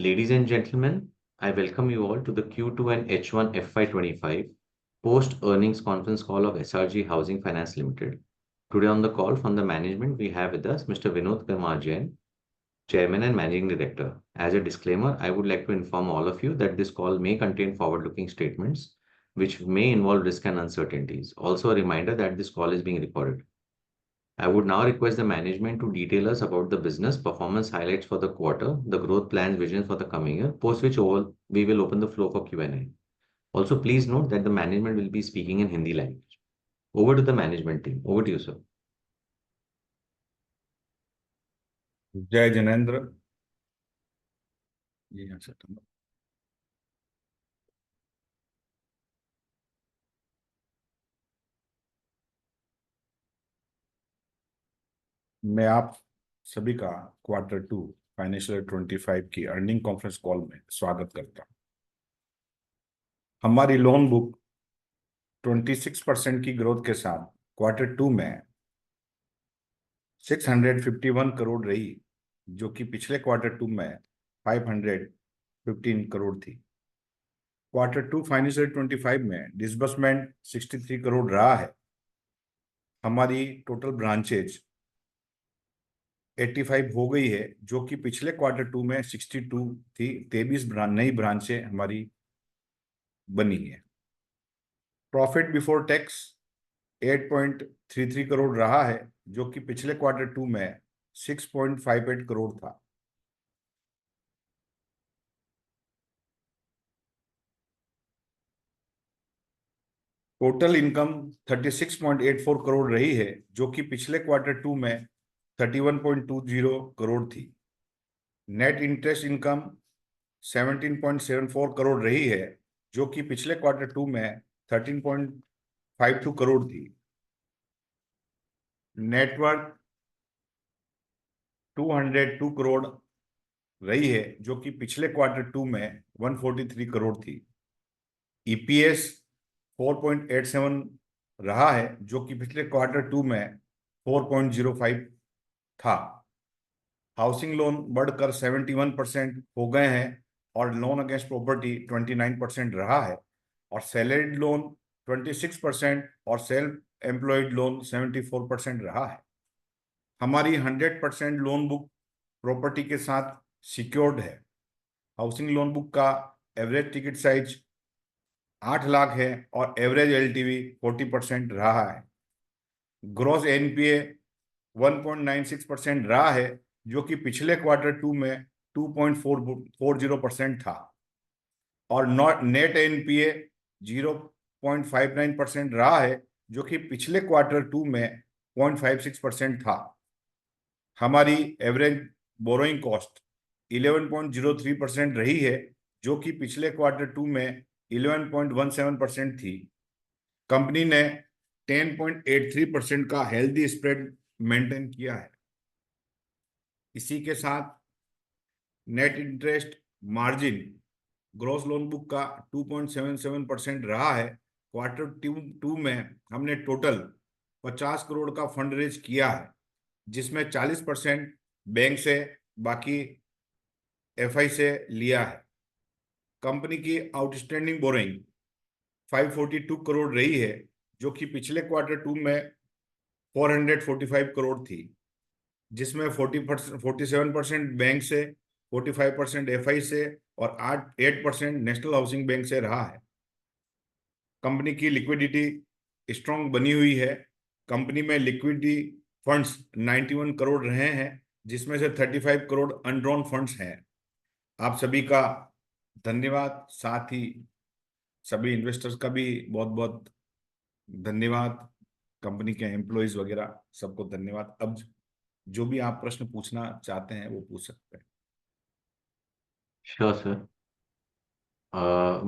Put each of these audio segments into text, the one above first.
Ladies and gentlemen, I welcome you all to the Q2 and H1 FY25 post-earnings conference call of SRG Housing Finance Limited. Today on the call from the management, we have with us Mr. Vinod Kumar Jain, Chairman and Managing Director. As a disclaimer, I would like to inform all of you that this call may contain forward-looking statements which may involve risk and uncertainties. Also, a reminder that this call is being recorded. I would now request the management to detail us about the business performance highlights for the quarter, the growth plans, vision for the coming year, post which we will open the floor for Q&A. Also, please note that the management will be speaking in Hindi language. Over to the management team. Over to you, sir. जय जिनेंद्र जी। हाँ sir, मैं आप सभी का Q2 financial 25 की earning conference call में स्वागत करता हूं। हमारी लोन बुक 26% की ग्रोथ के साथ Q2 में 651 करोड़ रही, जो कि पिछले Q2 में 515 करोड़ थी। Q2 फाइनेंशियल 25 में डिसबर्समेंट 63 करोड़ रहा है। हमारी टोटल ब्रांचेज 85 हो गई है, जो कि पिछले Q2 में 62 थी। 23 नई ब्रांचें हमारी बनी है। प्रॉफिट बिफोर टैक्स 8.33 करोड़ रहा है, जो कि पिछले Q2 में 6.58 करोड़ था। टोटल इनकम 36.84 करोड़ रही है, जो कि पिछले Q2 में 31.20 करोड़ थी। नेट इंटरेस्ट इनकम 17.74 करोड़ रही है, जो कि पिछले Q2 में 13.52 करोड़ थी। नेटवर्क 202 करोड़ रही है, जो कि पिछले Q2 में 143 करोड़ थी। ईपीएस 4.87 रहा है, जो कि पिछले Q2 में 4.05 था। हाउसिंग लोन बढ़कर 71% हो गए हैं और लोन अगेंस्ट प्रॉपर्टी 29% रहा है, और सैलरीड लोन 26% और सेल्फ एम्प्लॉयड लोन 74% रहा है। हमारी 100% लोन बुक प्रॉपर्टी के साथ सिक्योर्ड है। हाउसिंग लोन बुक का एवरेज टिकट साइज 8 लाख है और एवरेज एलटीवी 40% रहा है। ग्रॉस एनपीए 1.96% रहा है, जो कि पिछले Q2 में 2.40% था, और नेट एनपीए 0.59% रहा है, जो कि पिछले Q2 में 0.56% था। हमारी एवरेज बोरोइंग कॉस्ट 11.03% रही है, जो कि पिछले Q2 में 11.17% थी। कंपनी ने 10.83% का हेल्दी स्प्रेड मेंटेन किया है। इसी के साथ net interest margin gross loan book का 2.77% रहा है। Q2 में हमने टोटल 50 करोड़ का फंड रेज किया है, जिसमें 40% बैंक से, बाकी एफआई से लिया है। कंपनी की आउटस्टैंडिंग बोरोइंग 542 करोड़ रही है, जो कि पिछले Q2 में 445 करोड़ थी, जिसमें 47% बैंक से, 45% एफआई से और 8% नेशनल हाउसिंग बैंक से रहा है। कंपनी की लिक्विडिटी स्ट्रॉन्ग बनी हुई है। कंपनी में लिक्विडिटी फंड्स 91 करोड़ रहे हैं, जिसमें से 35 करोड़ अनड्रॉन फंड्स हैं। आप सभी का धन्यवाद। साथ ही सभी इन्वेस्टर्स का भी बहुत बहुत धन्यवाद। कंपनी के एम्प्लॉइज वगैरह सबको धन्यवाद। अब जो भी आप प्रश्न पूछना चाहते हैं वो पूछ सकते हैं। Sure, sir.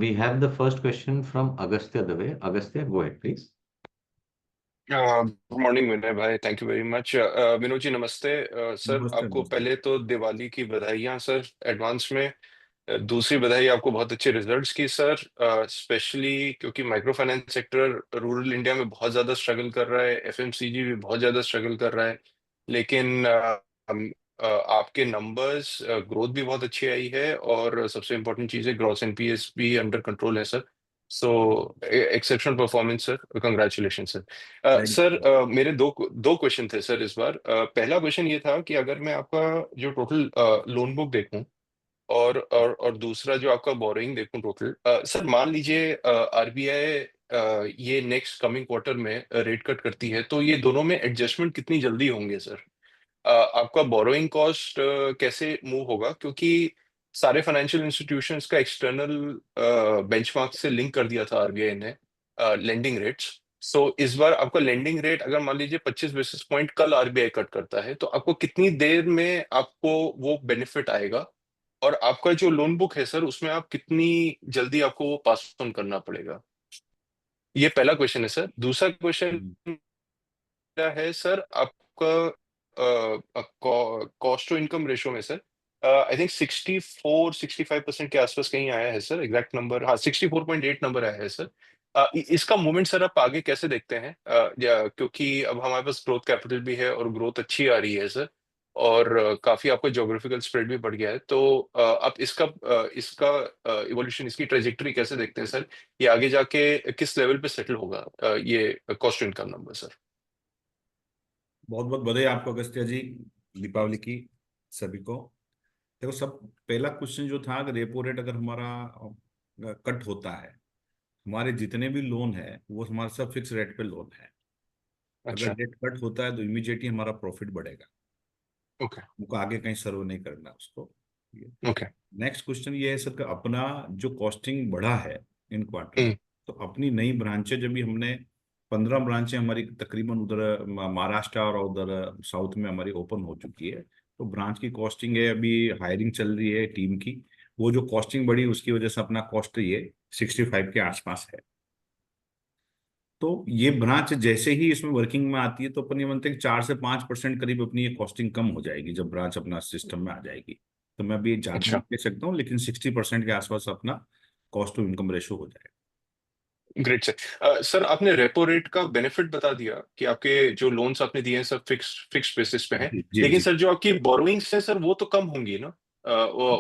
We have the first question from Agastya Dave. Agastya, go ahead, please. Good morning Vinay भाई, thank you very much. Vinod ji नमस्ते। सर नमस्ते, आपको नमस्ते। पहले तो दिवाली की बधाइयां सर एडवांस में। दूसरी बधाई आपको बहुत अच्छे रिजल्ट्स की सर, स्पेशली क्योंकि micro finance sector rural India में बहुत ज़्यादा स्ट्रगल कर रहा है, एफएमसीजी भी बहुत ज़्यादा स्ट्रगल कर रहा है, लेकिन आपके नंबर्स ग्रोथ भी बहुत अच्छी आई है और सबसे इम्पोर्टेंट चीज़ है ग्रॉस एनपीएस भी अंडर कंट्रोल है sir. So exceptional performance sir, congratulation sir. Thank sir you. मेरे दो क्वेश्चन थे सर इस बार। पहला क्वेश्चन ये था कि अगर मैं आपका जो टोटल लोन बुक देखूं और दूसरा जो आपका बोरोइंग देखूं टोटल, सर मान लीजिए आरबीआई ये नेक्स्ट कमिंग क्वार्टर में रेट कट करती है, तो ये दोनों में एडजस्टमेंट कितनी जल्दी होंगे सर? आपका बोरोइंग कॉस्ट कैसे मूव होगा, क्योंकि सारे फाइनेंशियल इंस्टीट्यूशंस का एक्सटर्नल बेंचमार्क से लिंक कर दिया था आरबीआई ने लेंडिंग रेट्स। सो इस बार आपका लेंडिंग रेट अगर मान लीजिए 25 बेसिस पॉइंट कल आरबीआई कट करता है, तो आपको कितनी देर में आपको वो बेनिफिट आएगा, और आपका जो लोन बुक है सर उसमें आप कितनी जल्दी आपको वो पास ऑन करना पड़ेगा? ये पहला क्वेश्चन है सर। दूसरा क्वेश्चन क्या है सर आपका कॉस्ट टू इनकम रेशियो में सर, आई थिंक 64-65% के आसपास कहीं आया है सर, एग्जैक्ट नंबर हाँ 64.8 नंबर आया है सर। इसका मूवमेंट सर आप आगे कैसे देखते हैं? क्योंकि अब हमारे पास ग्रोथ कैपिटल भी है और ग्रोथ अच्छी आ रही है सर, और काफी आपका ज्योग्राफिकल स्प्रेड भी बढ़ गया है, तो आप इसका इवोल्यूशन, इसकी ट्रेजेक्टरी कैसे देखते हैं सर? ये आगे जाके किस लेवल पे सेटल होगा ये cost to income number sir? बहुत बहुत बधाई आपको अगस्त्य जी, दीपावली की सभी को। देखो, सब पहला क्वेश्चन जो था, अगर रेपो रेट अगर हमारा कट होता है, हमारे जितने भी लोन है वो हमारे सब फिक्स रेट पे लोन है। अगर अच्छा। रेट कट होता है तो इमीडिएटली हमारा प्रॉफिट बढ़ेगा, ओके। हमको आगे कहीं सर्व नहीं करना उसको। ओके। नेक्स्ट क्वेश्चन ये है सर कि अपना जो कॉस्टिंग बढ़ा है इन क्वार्टर, हम्म। तो अपनी नई ब्रांचें जब भी हमने 15 ब्रांचें हमारी तकरीबन उधर महाराष्ट्र और उधर साउथ में हमारी ओपन हो चुकी है, तो ब्रांच की कॉस्टिंग है, अभी हायरिंग चल रही है टीम की, वो जो कॉस्टिंग बढ़ी उसकी वजह से अपना कॉस्ट ये 65 के आसपास है। तो ये ब्रांच जैसे ही इसमें वर्किंग में आती है तो अपन ये मानते हैं कि 4 से 5% करीब अपनी ये कॉस्टिंग कम हो जाएगी जब ब्रांच अपना सिस्टम में आ जाएगी। तो मैं अभी ज्यादा नहीं अच्छा। कह सकता हूँ, लेकिन 60% के आसपास अपना कॉस्ट टू इनकम रेशो हो जाएगा। Great sir. सर आपने रेपो रेट का बेनिफिट बता दिया कि आपके जो लोन्स आपने दिए हैं सब फिक्स बेसिस पे हैं, जी जी लेकिन जी। सर जो आपकी बोरोइंग्स है सर वो तो कम होंगी ना?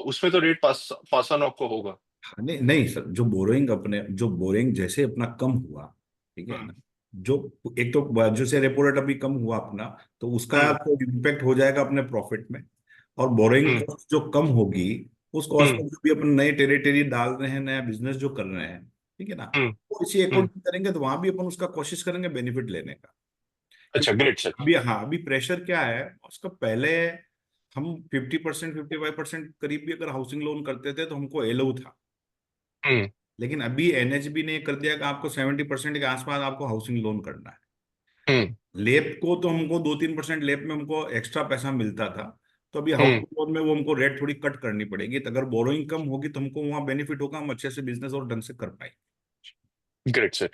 उसमें तो रेट पास ऑन आपको होगा। हाँ, नहीं नहीं सर, जो बोरिंग जैसे अपना कम हुआ, ठीक है ना, हम्म। जो एक तो जैसे रेपो रेट अभी कम हुआ अपना, तो उसका हम्म। तो इम्पैक्ट हो जाएगा अपने प्रॉफिट में। और बोरिंग हम्म। कॉस्ट जो कम होगी, उस कॉस्ट हम्म। को जो भी अपन नए टेरिटरी डाल रहे हैं, नया बिजनेस जो कर रहे हैं, ठीक है ना, हम्म। वो इसी हम्म। अकॉर्डिंग करेंगे, तो वहां भी अपन उसका कोशिश करेंगे बेनिफिट लेने का। अच्छा, क्योंकि ग्रेट सर। अभी, हाँ, अभी प्रेशर क्या है उसका, पहले हम 50% 55% करीब भी अगर हाउसिंग लोन करते थे तो हमको एलो था। हम्म। लेकिन अभी एनएचबी ने कर दिया कि आपको 70% के आसपास आपको हाउसिंग लोन करना है। हम्म। लेप को तो हमको 2-3% लेप में हमको एक्स्ट्रा पैसा मिलता था, तो अभी हम्म। हाउसिंग लोन में वो हमको रेट थोड़ी कट करनी पड़ेगी, तो अगर बोरोइंग कम होगी तो हमको वहाँ बेनिफिट होगा, हम अच्छे से बिजनेस और ढंग से कर पाएंगे। Great sir.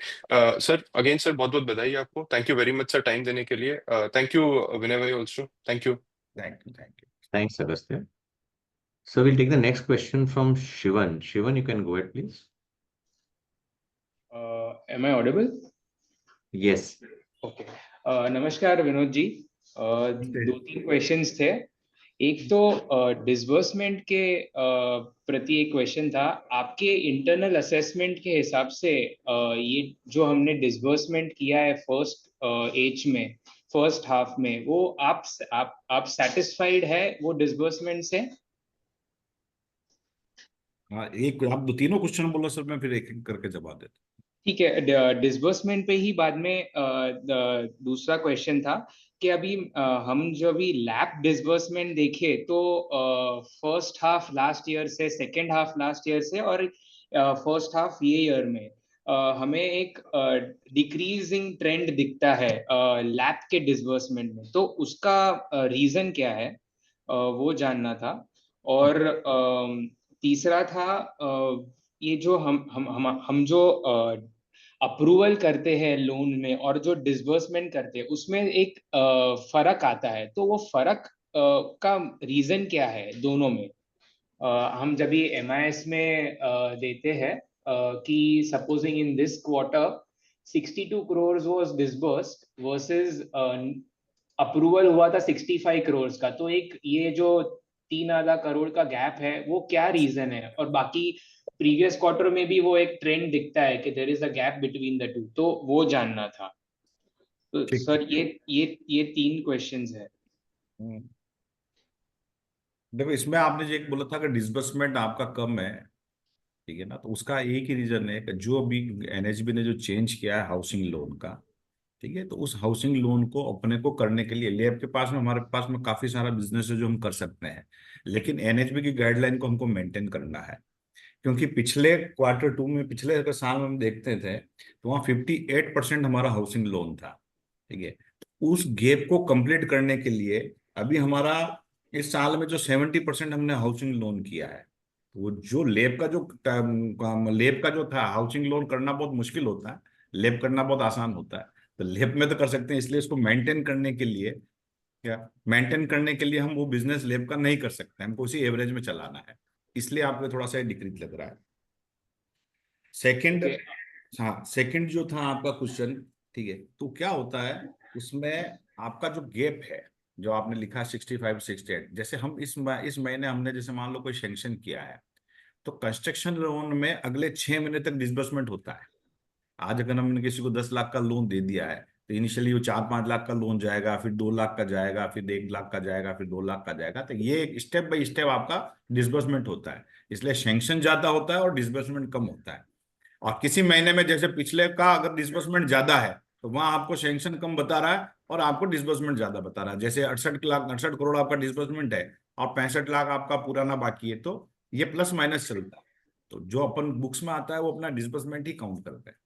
Sir again sir बहुत बहुत बधाई आपको, thank you very much sir time देने के लिए। थैंक यू विनय भाई also, thank you. Thank you, thank you. Thanks, Agastya. So we'll take the next question from Shivan. Shivan, you can go ahead, please. Am I audible? Yes. Okay. नमस्कार विनोद जी। दो तीन questions थे। एक तो disbursement के प्रति एक क्वेश्चन था। आपके इंटरनल असेसमेंट के हिसाब से ये जो हमने डिसबर्समेंट किया है फर्स्ट हाफ में, वो आप सेटिस्फाइड है वो डिसबर्समेंट से? हाँ, एक आप दो तीनों क्वेश्चन बोलो सर, मैं फिर एक एक करके जवाब देता ठीक है, डिसबर्समेंट पे ही बाद में दूसरा क्वेश्चन था कि अभी हम जो अभी लैप डिसबर्समेंट देखे तो फर्स्ट हाफ लास्ट ईयर से, सेकेंड हाफ लास्ट ईयर से और फर्स्ट हाफ ये ईयर में हमें एक डिक्रीजिंग ट्रेंड दिखता है लैप के डिसबर्समेंट में। तो उसका रीजन क्या है, वो जानना था। और तीसरा था ये जो हम जो अप्रूवल करते हैं लोन में और जो डिसबर्समेंट करते हैं उसमें एक फर्क आता है, तो वो फर्क का रीजन क्या है दोनों में? हम जब भी एमआईएस में देते हैं कि supposing in this quarter 62 crores was disbursed versus approval हुआ था 65 करोड़ का, तो एक ये जो 3 आधा करोड़ का गैप है वो क्या रीजन है? और बाकी प्रीवियस क्वार्टर में भी वो एक ट्रेंड दिखता है कि there is a gap between the two, तो वो जानना था। तो ठीक सर है। ये 3 क्वेश्चंस है। हम्म। देखो, इसमें आपने जो एक बोला था कि डिसबर्समेंट आपका कम है, ठीक है ना, तो उसका एक ही रीजन है कि जो अभी एनएचबी ने जो चेंज किया है हाउसिंग लोन का, ठीक है, तो उस हाउसिंग लोन को अपने को करने के लिए लैब के पास में, हमारे पास में काफी सारा बिजनेस है जो हम कर सकते हैं, लेकिन एनएचबी की गाइडलाइन को हमको मेंटेन करना है। क्योंकि पिछले क्वार्टर टू में, पिछले के साल में हम देखते थे तो वहाँ 58% हमारा हाउसिंग लोन था, ठीक है। तो उस गैप को कंप्लीट करने के लिए अभी हमारा इस साल में जो 70% हमने हाउसिंग लोन किया है, तो वो जो लेब का जो था, हाउसिंग लोन करना बहुत मुश्किल होता है, लेब करना बहुत आसान होता है, तो लेब में तो कर सकते हैं, इसलिए इसको मेंटेन करने के लिए, क्या मेंटेन करने के लिए हम वो बिजनेस लेब का नहीं कर सकते, हमको उसी एवरेज में चलाना है, इसलिए आपको थोड़ा सा डिक्रीज लग रहा है। Second, okay. हाँ, सेकंड जो था आपका क्वेश्चन, ठीक है, तो क्या होता है उसमें, आपका जो गैप है जो आपने लिखा 65-68, जैसे हम इस महीने हमने जैसे मान लो कोई सैंक्शन किया है, तो कंस्ट्रक्शन लोन में अगले 6 महीने तक डिसबर्समेंट होता है। आज अगर हमने किसी को 10 लाख का लोन दे दिया है, तो इनिशियली वो 4-5 लाख का लोन जाएगा, फिर 2 लाख का जाएगा, फिर 1 लाख का जाएगा, फिर 2 लाख का जाएगा, तो ये स्टेप बाय स्टेप आपका डिसबर्समेंट होता है, इसलिए सैंक्शन ज्यादा होता है और डिसबर्समेंट कम होता है। और किसी महीने में जैसे पिछले का अगर डिसबर्समेंट ज्यादा है, तो वहां आपको सैंक्शन कम बता रहा है और आपको डिसबर्समेंट ज्यादा बता रहा है, जैसे 68 करोड़ आपका डिसबर्समेंट है और 65 लाख आपका पुराना बाकी है, तो ये प्लस माइनस चलता है, तो जो अपन बुक्स में आता है वो अपना डिसबर्समेंट ही काउंट करते हैं।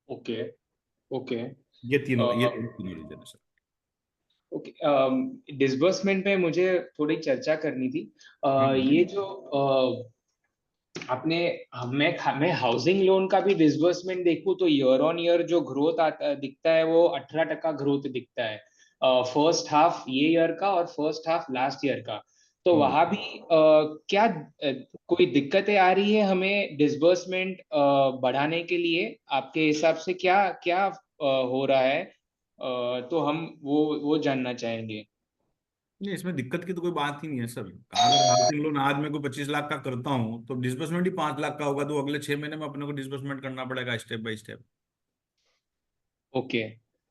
ओके। ओके। ये तीनों रीजन है सर। ओके। डिसबर्समेंट में मुझे थोड़ी चर्चा करनी थी। हाँ, ये जो आपने, मैं हाउसिंग लोन का भी डिसबर्समेंट देखूं तो ईयर ऑन ईयर जो ग्रोथ आता दिखता है वो 18% ग्रोथ दिखता है, फर्स्ट हाफ ये ईयर का और फर्स्ट हाफ लास्ट ईयर का। तो हम्म। वहां भी क्या कोई दिक्कतें आ रही है हमें डिसबर्समेंट बढ़ाने के लिए? आपके हिसाब से क्या क्या हो रहा है? तो हम वो जानना चाहेंगे। नहीं, इसमें दिक्कत की तो कोई बात ही नहीं है सर, अगर हाउसिंग लोन आज मैं कोई 25 लाख का करता हूँ तो डिसबर्समेंट ही 5 लाख का होगा, तो अगले 6 महीने में अपने को डिसबर्समेंट करना पड़ेगा स्टेप बाय स्टेप। ओके।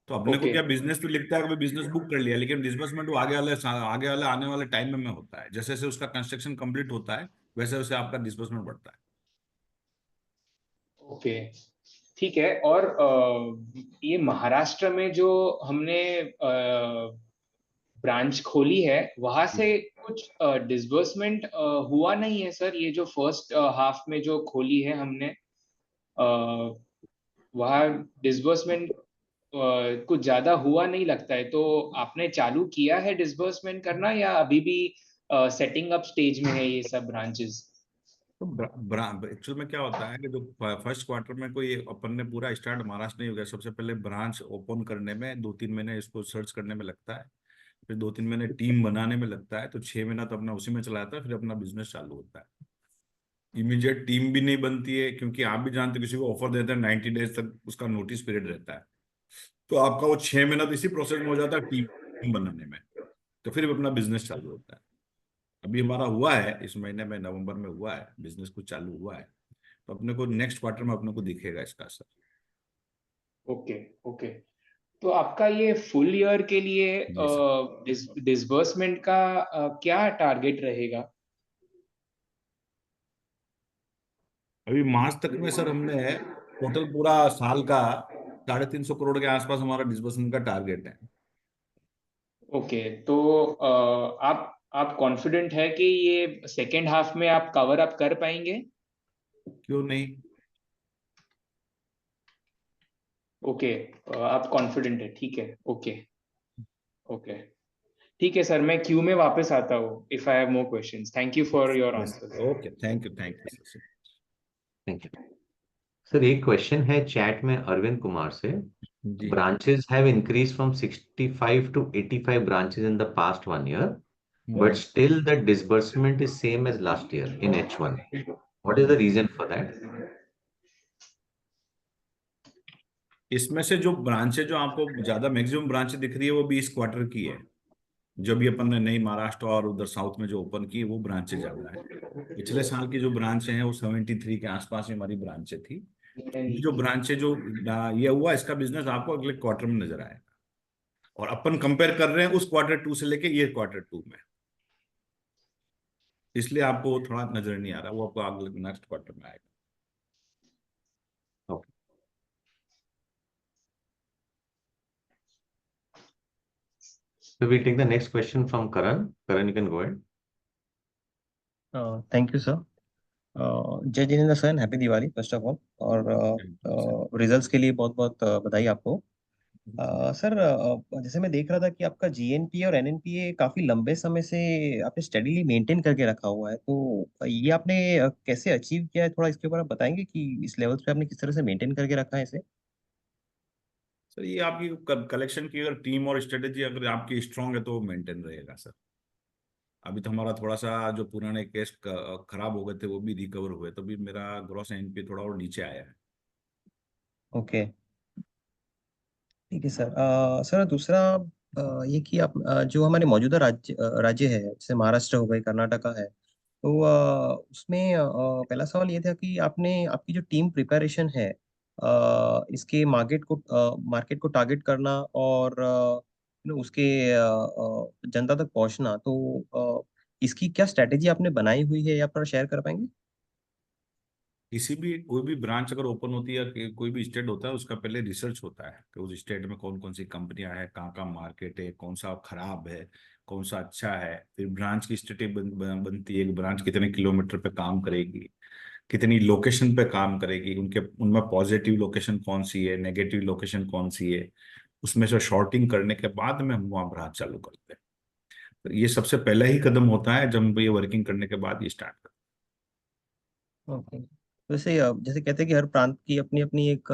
तो अपने को ओके। क्या, बिजनेस तो लिखता है कि बिजनेस बुक कर लिया, लेकिन डिसबर्समेंट वो आगे वाले आने वाले टाइम में होता है, जैसे जैसे उसका कंस्ट्रक्शन कंप्लीट होता है वैसे वैसे आपका डिसबर्समेंट बढ़ता है। ओके। ठीक है। और ये महाराष्ट्र में जो हमने ब्रांच खोली है वहां से कुछ डिसबर्समेंट हुआ नहीं है सर? ये जो फर्स्ट हाफ में जो खोली है हमने, वहाँ डिसबर्समेंट कुछ ज्यादा हुआ नहीं लगता है, तो आपने चालू किया है डिसबर्समेंट करना या अभी भी सेटिंग अप स्टेज में है ये सब ब्रांचेस? तो एक्चुअल में क्या होता है कि जो फर्स्ट क्वार्टर में कोई अपन ने पूरा स्टार्ट महाराष्ट्र नहीं हो गया, सबसे पहले ब्रांच ओपन करने में 2-3 महीने इसको सर्च करने में लगता है, फिर 2-3 महीने टीम बनाने में लगता है, तो 6 महीना तो अपना उसी में चलाता है, फिर अपना बिजनेस चालू होता है। इमीडिएट टीम भी नहीं बनती है, क्योंकि आप भी जानते हैं किसी को ऑफर देते हैं 90 डेज तक उसका नोटिस पीरियड रहता है, तो आपका वो 6 महीना तो इसी प्रोसेस में हो जाता है टीम बनाने में, तो फिर अपना बिजनेस चालू होता है। अभी हमारा हुआ है इस महीने में, नवंबर में हुआ है बिजनेस, कुछ चालू हुआ है, तो अपने को नेक्स्ट क्वार्टर में अपने को दिखेगा इसका असर। ओके। ओके। तो आपका ये फुल ईयर के लिए जी सर। डिसबर्समेंट का क्या टारगेट रहेगा? अभी मार्च तक में सर हमने टोटल पूरा साल का 350 करोड़ के आसपास हमारा डिसबर्समेंट का टारगेट है। ओके। तो आप कॉन्फिडेंट है कि ये सेकेंड हाफ में आप कवर अप कर पाएंगे? क्यों नहीं। ओके। आप कॉन्फिडेंट है, ठीक है। ओके। ओके। ठीक है सर, मैं क्यू में वापस आता हूँ if I have more questions. Thank you for your yes. Answers. Okay, thank you sir. Thank you sir. एक क्वेश्चन है चैट में अरविंद कुमार से। जी। Branches have increased from 65 to 85 branches in the past 1 year, but hmm. still the disbursement is same as last year in H1. What is the reason for that? इसमें से जो ब्रांचें जो आपको ज्यादा मैक्सिमम ब्रांचें दिख रही है वो भी इस क्वार्टर की है। जो भी अपन ने नई महाराष्ट्र और उधर साउथ में जो ओपन की वो ब्रांचें ज्यादा है। पिछले साल की जो ब्रांचें हैं वो 73 के आसपास में हमारी ब्रांचें थी। जो ब्रांचें जो ये हुआ इसका बिजनेस आपको अगले क्वार्टर में नजर आएगा। और अपन कंपेयर कर रहे हैं उस क्वार्टर 2 से लेके ये क्वार्टर 2 में, इसलिए आपको वो थोड़ा नजर नहीं आ रहा, वो आपको अगले नेक्स्ट क्वार्टर में आएगा। Okay. So we'll take the next question from Karan. Karan, you can go ahead. Thank you sir. Jai Jinendra sir, happy Diwali first of all. और रिजल्ट्स के लिए बहुत बहुत बधाई आपको। सर, जैसे मैं देख रहा था कि आपका जीएनपीए और एनएनपीए काफी लंबे समय से आपने स्टेडीली मेंटेन करके रखा हुआ है, तो ये आपने कैसे अचीव किया है? थोड़ा इसके ऊपर आप बताएंगे कि इस लेवल्स पे आपने किस तरह से मेंटेन करके रखा है इसे। सर ये आपकी कलेक्शन की अगर टीम और स्ट्रेटेजी अगर आपकी स्ट्रांग है तो मेंटेन रहेगा सर। अभी तो हमारा थोड़ा सा जो पुराने केस खराब हो गए थे वो भी रिकवर हुए, तो भी मेरा ग्रॉस एनपीए थोड़ा और नीचे आया है। ओके, ठीक है सर। सर दूसरा, ये कि आप जो हमारे मौजूदा राज्य है, जैसे महाराष्ट्र हो गई, कर्नाटका है, तो उसमें पहला सवाल ये था कि आपने आपकी जो टीम प्रिपरेशन है, इसके मार्केट को टारगेट करना और उसके जनता तक पहुंचना, तो इसकी क्या स्ट्रेटेजी आपने बनाई हुई है या आप शेयर कर पाएंगे? किसी भी कोई भी ब्रांच अगर ओपन होती है कोई भी स्टेट होता है उसका पहले रिसर्च होता है कि उस स्टेट में कौन कौन सी कंपनियां हैं, कहाँ का मार्केट है, कौन सा खराब है, कौन सा अच्छा है। फिर ब्रांच की स्ट्रेटेजी बनती है कि ब्रांच कितने किलोमीटर पे काम करेगी, कितनी लोकेशन पे काम करेगी, उनके उनमें पॉजिटिव लोकेशन कौन सी है, नेगेटिव लोकेशन कौन सी है। उसमें से शॉर्टिंग करने के बाद में हम वहाँ ब्रांच चालू करते हैं। तो ये सबसे पहला ही कदम होता है जब हम ये वर्किंग करने के बाद ये स्टार्ट करते ओके। वैसे जैसे कहते हैं कि हर प्रांत की अपनी अपनी एक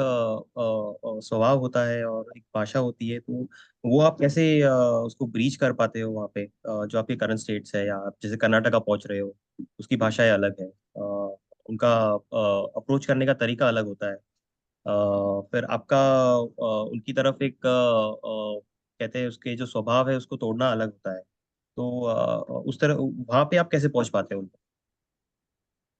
स्वभाव होता है और एक भाषा होती है, तो वो आप कैसे उसको ब्रीच कर पाते हो वहाँ पे, जो आपके करंट स्टेट्स है, या आप जैसे कर्नाटका पहुंच रहे हो, उसकी भाषाएं अलग है, उनका अप्रोच करने का तरीका अलग होता है। फिर आपका उनकी तरफ एक कहते हैं उसके जो स्वभाव है उसको तोड़ना अलग होता है, तो उस तरह वहां पे आप कैसे पहुंच पाते हो उनको? हैं।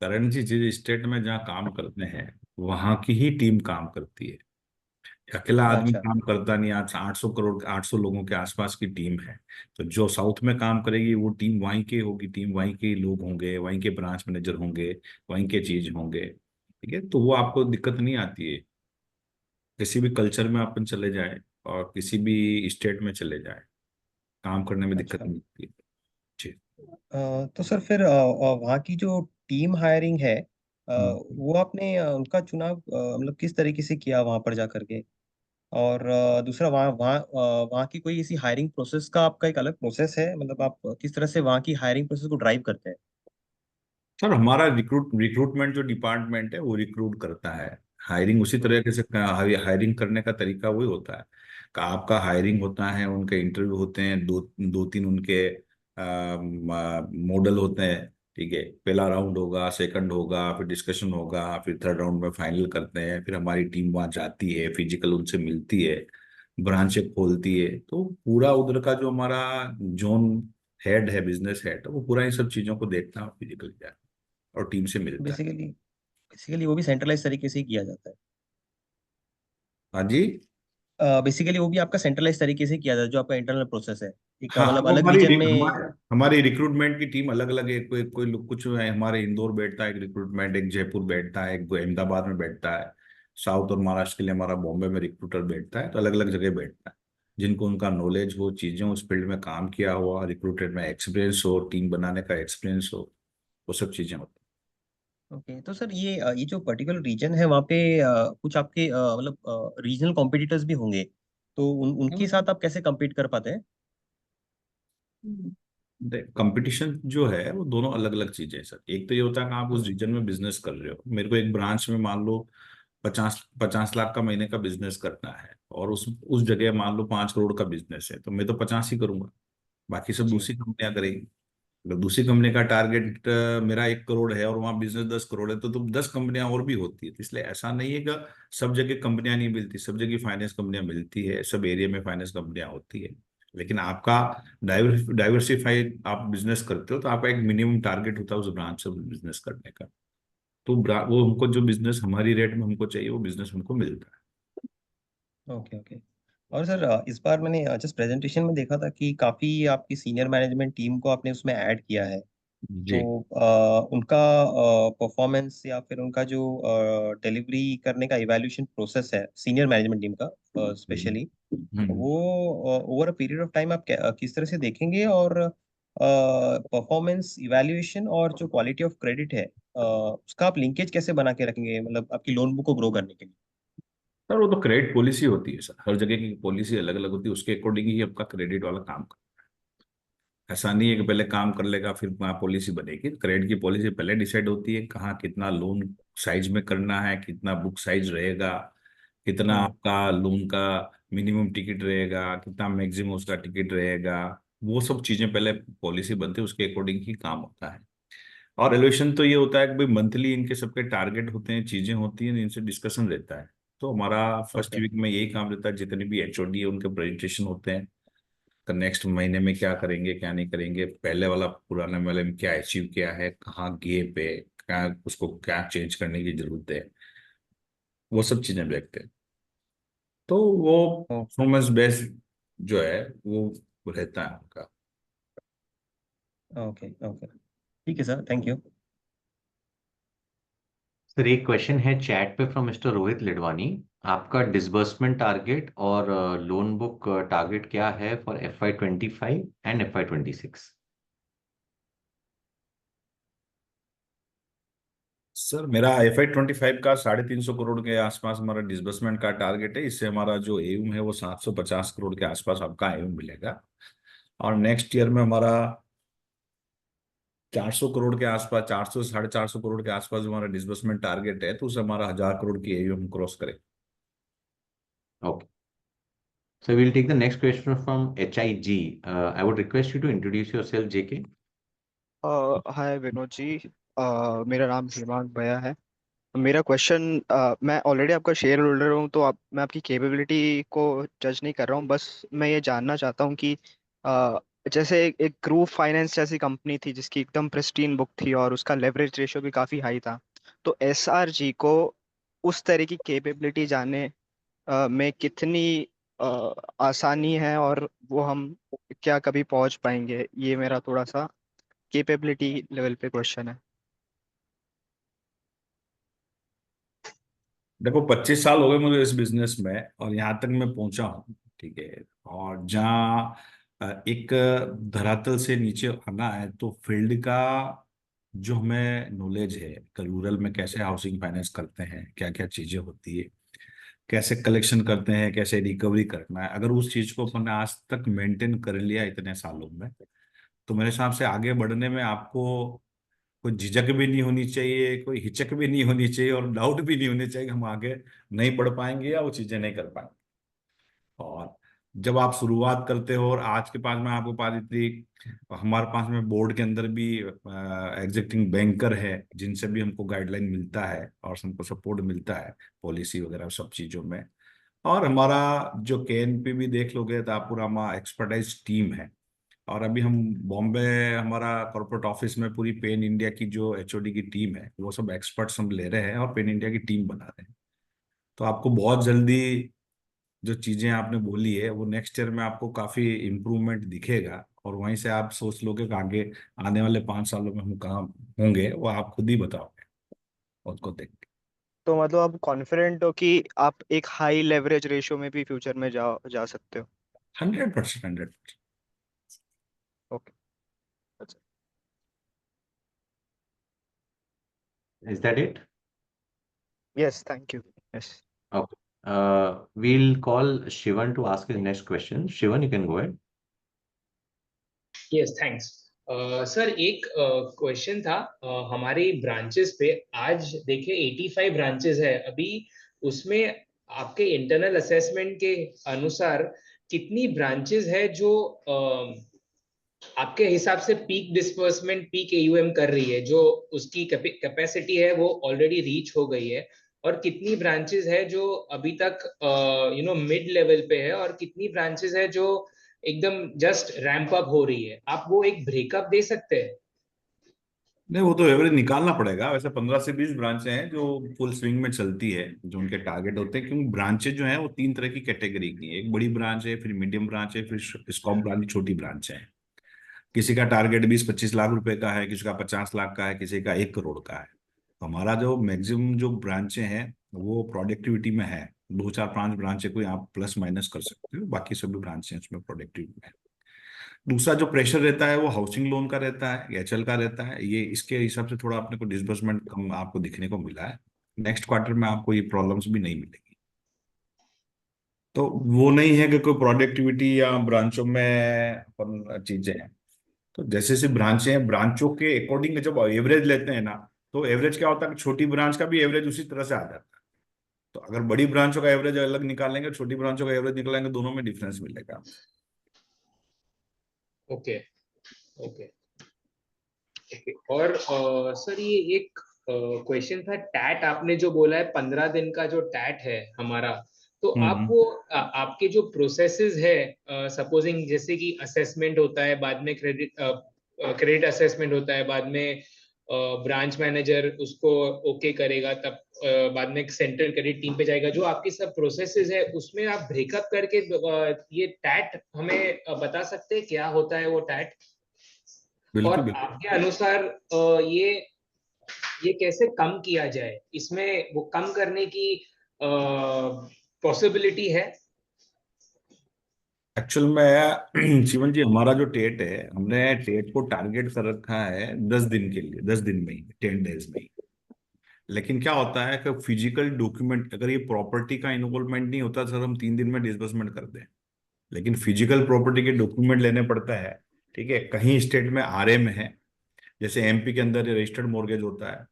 करण जी जिस स्टेट में जहाँ काम करते हैं वहाँ की ही टीम काम करती है। अकेला आदमी अच्छा। काम करता नहीं। आज 800 करोड़ 800 लोगों के आसपास की टीम है। तो जो साउथ में काम करेगी वो टीम वहीं की होगी, टीम वहीं के लोग होंगे, वहीं के ब्रांच मैनेजर होंगे, वहीं के चीज होंगे। ठीक है, तो वो आपको दिक्कत नहीं आती है। किसी भी कल्चर में अपन चले जाए और किसी भी स्टेट में चले जाए, काम करने में दिक्कत अच्छा। नहीं आती है। जी। तो सर फिर वहाँ की जो टीम हायरिंग है, वो आपने उनका चुनाव मतलब किस तरीके से किया वहाँ पर जा करके? और दूसरा, वहाँ वहाँ वहाँ की कोई ऐसी हायरिंग प्रोसेस का आपका एक अलग प्रोसेस है, मतलब आप किस तरह से वहाँ की हायरिंग प्रोसेस को ड्राइव करते हैं? सर हमारा रिक्रूटमेंट जो डिपार्टमेंट है वो रिक्रूट करता है। हायरिंग उसी तरीके से हायरिंग करने का तरीका वही होता है कि आपका हायरिंग होता है, उनके इंटरव्यू होते हैं, दो दो तीन उनके मॉडल होते हैं। ठीक है, पहला राउंड होगा, सेकंड होगा, फिर डिस्कशन होगा, फिर थर्ड राउंड में फाइनल करते हैं। फिर हमारी टीम वहाँ जाती है, फिजिकल उनसे मिलती है, ब्रांचें खोलती है। तो पूरा उधर का जो हमारा जोन हेड है, बिजनेस हेड, वो पूरा इन सब चीजों को देखता है, फिजिकल और टीम से मिलता है। बेसिकली बेसिकली वो भी सेंट्रलाइज तरीके से ही किया जाता है। हाँ जी। बेसिकली वो भी आपका सेंट्रलाइज तरीके से किया जाता है, जो आपका इंटरनल प्रोसेस है, एक हाँ मतलब वो अलग हमारी रीजन में। हमारे हमारी रिक्रूटमेंट की टीम अलग अलग है। कोई कोई लोग कुछ है, हमारे इंदौर बैठता है एक रिक्रूटमेंट, एक जयपुर बैठता है, एक अहमदाबाद में बैठता है। साउथ और महाराष्ट्र के लिए हमारा बॉम्बे में रिक्रूटर बैठता है। तो अलग अलग जगह बैठता है, जिनको उनका नॉलेज हो, चीजें उस फील्ड में काम किया हुआ, रिक्रूटेड में एक्सपीरियंस हो, टीम बनाने का एक्सपीरियंस हो, वो सब चीजें होती ओके, तो सर ये जो पर्टिकुलर रीजन है वहाँ पे कुछ आपके मतलब रीजनल कॉम्पिटिटर्स भी होंगे, तो उनके हैं। साथ आप कैसे compete कर पाते हैं? कंपटीशन जो है वो दोनों अलग अलग चीजें हैं सर। एक तो ये होता है कि आप उस रीजन में बिजनेस कर रहे हो। मेरे को एक ब्रांच में मान लो 50-50 लाख का महीने का बिजनेस करना है, और उस जगह मान लो 5 करोड़ का बिजनेस है, तो मैं तो 50 ही करूंगा, बाकी सब जी। दूसरी कंपनियां करेंगी। अगर दूसरी कंपनी का टारगेट मेरा 1 करोड़ है और वहाँ बिजनेस 10 करोड़ है, तो 10 कंपनियां और भी होती है। तो इसलिए ऐसा नहीं है कि सब जगह कंपनियां नहीं मिलती, सब जगह फाइनेंस कंपनियां मिलती है, सब एरिया में फाइनेंस कंपनियां होती है। लेकिन आपका डाइवर्सिफाइड आप बिजनेस करते हो तो आपका एक मिनिमम टारगेट होता है उस ब्रांच से बिजनेस करने का। तो वो हमको जो बिजनेस हमारी रेट में हमको चाहिए वो बिजनेस हमको मिलता ओके ओके। और सर इस बार मैंने जस्ट प्रेजेंटेशन में देखा था कि काफी आपकी सीनियर मैनेजमेंट टीम को आपने उसमें ऐड किया है। है। तो जी। उनका परफॉर्मेंस या फिर उनका जो डिलीवरी करने का इवैल्यूएशन प्रोसेस है सीनियर मैनेजमेंट टीम का स्पेशली, हम्म। वो over a period of time आप किस तरह से देखेंगे? और परफॉर्मेंस इवैल्यूएशन और जो क्वालिटी ऑफ क्रेडिट है उसका आप लिंकेज कैसे बना के रखेंगे, मतलब आपकी लोन बुक को ग्रो करने के लिए? सर वो तो क्रेडिट पॉलिसी होती है सर, हर जगह की पॉलिसी अलग अलग होती है, उसके अकॉर्डिंग ही आपका क्रेडिट वाला काम कर। ऐसा नहीं है कि पहले काम कर लेगा फिर वहाँ पॉलिसी बनेगी। क्रेडिट की पॉलिसी पहले डिसाइड होती है, कहाँ कितना लोन साइज में करना है, कितना बुक साइज रहेगा, कितना हम्म। आपका लोन का मिनिमम टिकट रहेगा, कितना मैक्सिमम उसका टिकट रहेगा। वो सब चीजें पहले पॉलिसी बनती है, उसके अकॉर्डिंग ही काम होता है। और एलोकेशन तो ये होता है कि भाई मंथली इनके सबके टारगेट होते हैं, चीजें होती हैं, इनसे डिस्कशन रहता है। तो हमारा फर्स्ट ओके। वीक में यही काम रहता है, जितने भी एचओडी है उनके प्रेजेंटेशन होते हैं, तो नेक्स्ट महीने में क्या करेंगे क्या नहीं करेंगे, पहले वाला पुराने वाले में क्या अचीव किया है, कहाँ गए पे, क्या उसको क्या चेंज करने की जरूरत है, वो सब चीजें देखते हैं। तो वो परफॉर्मेंस बेस्ड जो है वो रहता है उनका। ओके ओके, ठीक है सर, थैंक यू। सर एक क्वेश्चन है चैट पे फ्रॉम मिस्टर रोहित लिडवानी। आपका डिसबर्समेंट टारगेट और लोन बुक टारगेट क्या है for FY25 and FY26? Sir मेरा FY25 का 350 करोड़ के आसपास हमारा डिसबर्समेंट का टारगेट है। इससे हमारा जो एम है वो 750 करोड़ के आसपास आपका एम मिलेगा। और नेक्स्ट ईयर में हमारा 400 करोड़ के आसपास, 400 से 450 करोड़ के आसपास जो हमारा डिसबर्समेंट टारगेट है, तो उससे हमारा 1000 करोड़ की एम क्रॉस करे। Okay. So we'll take the next question from HIG. I would request you to introduce yourself, JK. हाय विनोद जी। मेरा नाम हिमांक भैया है। मेरा क्वेश्चन, मैं ऑलरेडी आपका शेयर होल्डर हूँ, तो मैं आपकी कैपेबिलिटी को जज नहीं कर रहा हूँ। बस मैं ये जानना चाहता हूँ कि जैसे एक ग्रुप फाइनेंस जैसी कंपनी थी जिसकी एकदम प्रिस्टीन बुक थी और उसका लेवरेज रेशियो भी काफ़ी हाई था, तो एसआरजी को उस तरह की कैपेबिलिटी जानने में कितनी आसानी है, और वो हम क्या कभी पहुंच पाएंगे? ये मेरा थोड़ा सा कैपेबिलिटी लेवल पे क्वेश्चन है। देखो 25 साल हो गए मुझे इस बिजनेस में और यहाँ तक मैं पहुंचा हूँ, ठीक है। और जहाँ एक धरातल से नीचे आना है तो फील्ड का जो हमें नॉलेज है कि रूरल में कैसे हाउसिंग फाइनेंस करते हैं, क्या क्या चीजें होती है, कैसे कलेक्शन करते हैं, कैसे रिकवरी करना है, अगर उस चीज को अपन ने आज तक मेंटेन कर लिया इतने सालों में, तो मेरे हिसाब से आगे बढ़ने में आपको कोई झिझक भी नहीं होनी चाहिए, कोई हिचक भी नहीं होनी चाहिए और डाउट भी नहीं होनी चाहिए कि हम आगे नहीं बढ़ पाएंगे या वो चीजें नहीं कर पाएंगे। और जब आप शुरुआत करते हो और आज के पास में आपके पास इतनी, हमारे पास में बोर्ड के अंदर भी एग्जिस्टिंग बैंकर है जिनसे भी हमको गाइडलाइन मिलता है और हमको सपोर्ट मिलता है पॉलिसी वगैरह सब चीजों में। और हमारा जो KNP भी देख लोगे तो आप पूरा हमारा एक्सपर्टाइज टीम है। और अभी हम बॉम्बे, हमारा कॉर्पोरेट ऑफिस में पूरी पेन इंडिया की जो HOD की टीम है वो सब एक्सपर्ट्स हम ले रहे हैं और पेन इंडिया की टीम बना रहे हैं। तो आपको बहुत जल्दी जो चीजें आपने बोली है वो नेक्स्ट ईयर में आपको काफी इम्प्रूवमेंट दिखेगा और वहीं से आप सोच लोगे कि आगे आने वाले 5 सालों में हम कहाँ होंगे, वो आप खुद ही बताओगे खुद को देख के। तो मतलब आप कॉन्फिडेंट हो कि आप एक हाई लेवरेज रेशियो में भी फ्यूचर में जा सकते हो? 100%, 100%। ओके, अच्छा। Is that it? Yes, thank you. Yes. Okay. We'll call Shivan to ask his next question. Shivan, you can go ahead. Yes, thanks. Sir एक क्वेश्चन था। हमारे ब्रांचेस पे आज देखिए 85 ब्रांचेस है अभी, उसमें आपके इंटरनल असेसमेंट के अनुसार कितनी ब्रांचेस है जो आपके हिसाब से पीक डिस्बर्समेंट पीक एयूएम कर रही है, जो उसकी कैपेसिटी है वो ऑलरेडी रीच हो गई है, और कितनी ब्रांचेस है जो अभी तक मिड लेवल पे है, और कितनी ब्रांचेस है जो एकदम जस्ट रैंप अप हो रही है? आप वो एक ब्रेकअप दे सकते हैं? नहीं, वो तो एवरेज निकालना पड़ेगा। वैसे 15 से 20 ब्रांचें हैं जो फुल स्विंग में चलती है, जो उनके टारगेट होते हैं। क्योंकि ब्रांचें जो हैं वो 3 तरह की कैटेगरी की हैं। एक बड़ी ब्रांच है, फिर मीडियम ब्रांच है, फिर स्कॉप ब्रांच, छोटी ब्रांच है। किसी का टारगेट 20-25 लाख रुपए का है, किसी का 50 लाख का है, किसी का 1 करोड़ का है। तो हमारा जो मैक्सिमम जो ब्रांचें हैं वो प्रोडक्टिविटी में है। 2 4 5 ब्रांचें कोई आप प्लस माइनस कर सकते हो, बाकी सभी ब्रांचें उसमें प्रोडक्टिविटी में है। दूसरा जो प्रेशर रहता है वो हाउसिंग लोन का रहता है, एचएल का रहता है। ये इसके हिसाब से थोड़ा अपने को डिसबर्समेंट कम आपको दिखने को मिला है। नेक्स्ट क्वार्टर में आपको ये प्रॉब्लम्स भी नहीं मिलेगी। तो वो नहीं है कि कोई प्रोडक्टिविटी या ब्रांचों में अपन चीजें हैं। तो जैसे जैसे ब्रांचें हैं, ब्रांचों के अकॉर्डिंग जब एवरेज लेते हैं ना, तो एवरेज क्या होता है कि छोटी ब्रांच का भी एवरेज उसी तरह से आ जाता है। तो अगर बड़ी ब्रांचों का एवरेज अलग निकालेंगे, छोटी ब्रांचों का एवरेज निकालेंगे, दोनों में डिफरेंस मिलेगा। Okay, okay, okay. और सर, ये एक क्वेश्चन था, टैट आपने जो बोला है 15 दिन का जो टैट है हमारा, तो आप हम्म। वो आपके जो प्रोसेसेस है, सपोजिंग जैसे कि असेसमेंट होता है, बाद में क्रेडिट असेसमेंट होता है, बाद में ब्रांच मैनेजर उसको ओके करेगा, तब बाद में सेंट्रल क्रेडिट टीम पे जाएगा, जो आपकी सब प्रोसेसेस है उसमें आप ब्रेकअप करके ये टैट हमें बता सकते हैं क्या होता है वो टैट? और बिल्कुल बिल्कुल। आपके अनुसार ये कैसे कम किया जाए, इसमें वो कम करने की पॉसिबिलिटी है? एक्चुअल में शिवन जी, हमारा जो टेट है, हमने टेट को टारगेट कर रखा है 10 दिन के लिए, 10 दिन में ही, 10 डेज में ही। लेकिन क्या होता है कि फिजिकल डॉक्यूमेंट, अगर ये प्रॉपर्टी का इन्वॉल्वमेंट नहीं होता सर, हम 3 दिन में डिसबर्समेंट कर दें। लेकिन फिजिकल प्रॉपर्टी के डॉक्यूमेंट लेने पड़ता है। ठीक है, कहीं स्टेट में आरएम है, जैसे एमपी के अंदर रजिस्टर्ड मॉर्गेज होता है,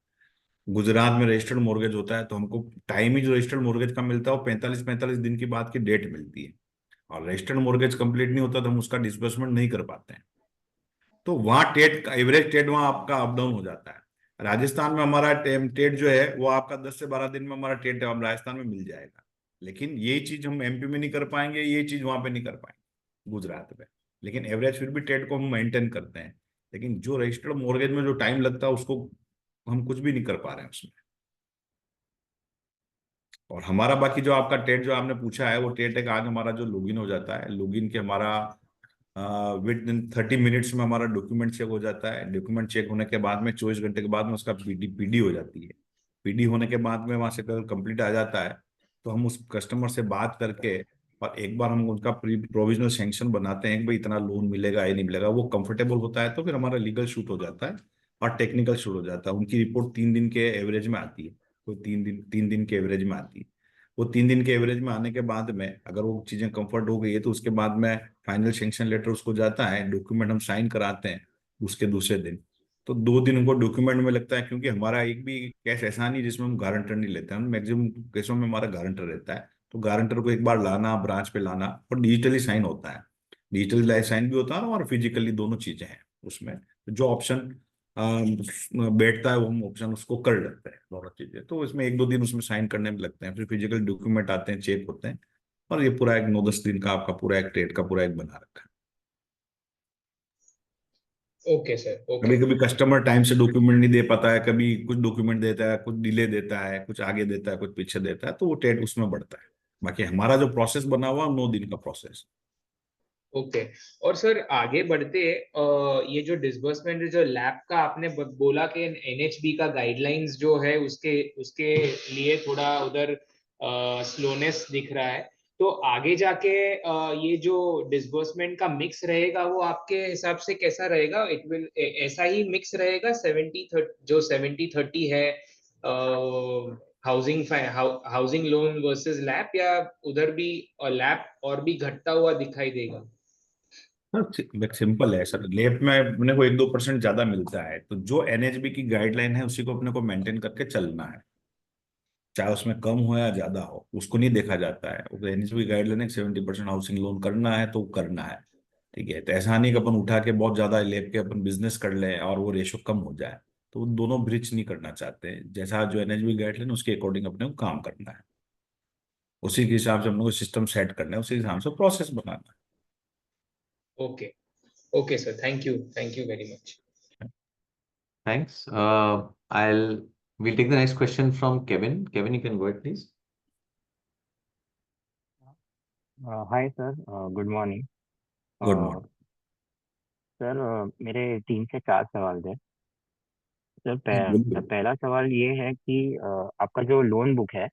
गुजरात में रजिस्टर्ड मॉर्गेज होता है। तो हमको टाइम ही जो रजिस्टर्ड मॉर्गेज का मिलता है वो 45-45 दिन की बाद की डेट मिलती है। और रजिस्टर्ड मॉर्गेज कंप्लीट नहीं होता तो हम उसका डिस्बर्समेंट नहीं कर पाते हैं। तो वहाँ टेट का एवरेज टेट वहाँ आपका अप डाउन हो जाता है। राजस्थान में हमारा टेट जो है वो आपका 10 से 12 दिन में हमारा टेट है, हम राजस्थान में मिल जाएगा। लेकिन ये चीज हम एमपी में नहीं कर पाएंगे, ये चीज वहां पे नहीं कर पाएंगे गुजरात में। लेकिन एवरेज फिर भी टेट को हम मेंटेन करते हैं। लेकिन जो रजिस्टर्ड मॉर्गेज में जो टाइम लगता है उसको हम कुछ भी नहीं कर पा रहे हैं उसमें। और हमारा बाकी जो आपका टेट जो आपने पूछा है, वो टेट एक आज हमारा जो लॉगिन हो जाता है, लॉगिन के हमारा विद इन 30 मिनट्स में हमारा डॉक्यूमेंट चेक हो जाता है। डॉक्यूमेंट चेक होने के बाद में 24 घंटे के बाद में उसका पीडी हो जाती है। पीडी होने के बाद में वहां से कल कंप्लीट आ जाता है, तो हम उस कस्टमर से बात करके और एक बार हम उनका प्रोविजनल सैंक्शन बनाते हैं कि भाई इतना लोन मिलेगा या नहीं मिलेगा। वो कंफर्टेबल होता है तो फिर हमारा लीगल शूट हो जाता है और टेक्निकल शूट हो जाता है। उनकी रिपोर्ट 3 दिन के एवरेज में आती है, कोई 3 दिन के एवरेज में आती है। वो 3 दिन के एवरेज में आने के बाद में अगर वो चीजें कंफर्ट हो गई है तो उसके बाद में फाइनल सैंक्शन लेटर उसको जाता है, डॉक्यूमेंट हम साइन कराते हैं उसके दूसरे दिन। तो 2 दिन उनको डॉक्यूमेंट में लगता है, क्योंकि हमारा एक भी केस ऐसा नहीं जिसमें हम गारंटर नहीं लेते हैं। हम मैक्सिमम केसों में हमारा गारंटर रहता है। तो गारंटर को एक बार लाना, ब्रांच पे लाना, और डिजिटली साइन होता है। डिजिटली साइन भी होता है और फिजिकली दोनों चीजें हैं उसमें। तो जो ऑप्शन बैठता है वो हम ऑप्शन उसको कर लेते हैं, दोनों चीजें। तो इसमें 1 2 दिन उसमें साइन करने में लगते हैं, फिर फिजिकल डॉक्यूमेंट आते हैं, चेक होते हैं। और ये पूरा एक 9 10 दिन का आपका पूरा एक ट्रेड का पूरा एक बना रखा है। Okay sir, okay. कभी कभी कस्टमर टाइम से डॉक्यूमेंट नहीं दे पाता है, कभी कुछ डॉक्यूमेंट देता है, कुछ डिले देता है, कुछ आगे देता है, कुछ पीछे देता है, तो वो ट्रेड उसमें बढ़ता है। बाकी हमारा जो प्रोसेस बना हुआ 9 दिन का प्रोसेस। ओके। और सर, आगे बढ़ते ये जो डिसबर्समेंट जो लैब का आपने बोला कि एनएचबी का गाइडलाइंस जो है उसके उसके लिए थोड़ा उधर स्लोनेस दिख रहा है, तो आगे जाके ये जो डिसबर्समेंट का मिक्स रहेगा वो आपके हिसाब से कैसा रहेगा? इट विल ऐसा ही मिक्स रहेगा 70-30, जो 70-30 है, housing housing loan versus lab, या उधर भी लैब और भी घटता हुआ दिखाई देगा? सिंपल है सर, लेब में अपने को 1 2% ज्यादा मिलता है, तो जो एनएचबी की गाइडलाइन है उसी को अपने को मेंटेन करके चलना है। चाहे उसमें कम हो या ज्यादा हो, उसको नहीं देखा जाता है। एनएचबी की गाइडलाइन है 70% हाउसिंग लोन करना है तो करना है। ठीक है, तो ऐसा नहीं कि अपन उठा के बहुत ज्यादा लेप के अपन बिजनेस कर लें और वो रेशो कम हो जाए। तो वो दोनों ब्रिज नहीं करना चाहते हैं। जैसा जो एनएचबी गाइडलाइन उसके अकॉर्डिंग अपने को काम करना है, उसी के हिसाब से हम लोग को सिस्टम सेट करना है, उसी हिसाब से process banana okay okay sir, thank you very much. Thanks. We'll take the next question from Kevin. Kevin, you can go ahead, please. Hi sir, good morning. है। Good morning. सर, मेरे 3 से 4 सवाल थे सर। बिल्कुल। पहला सवाल ये है कि आपका जो लोन बुक है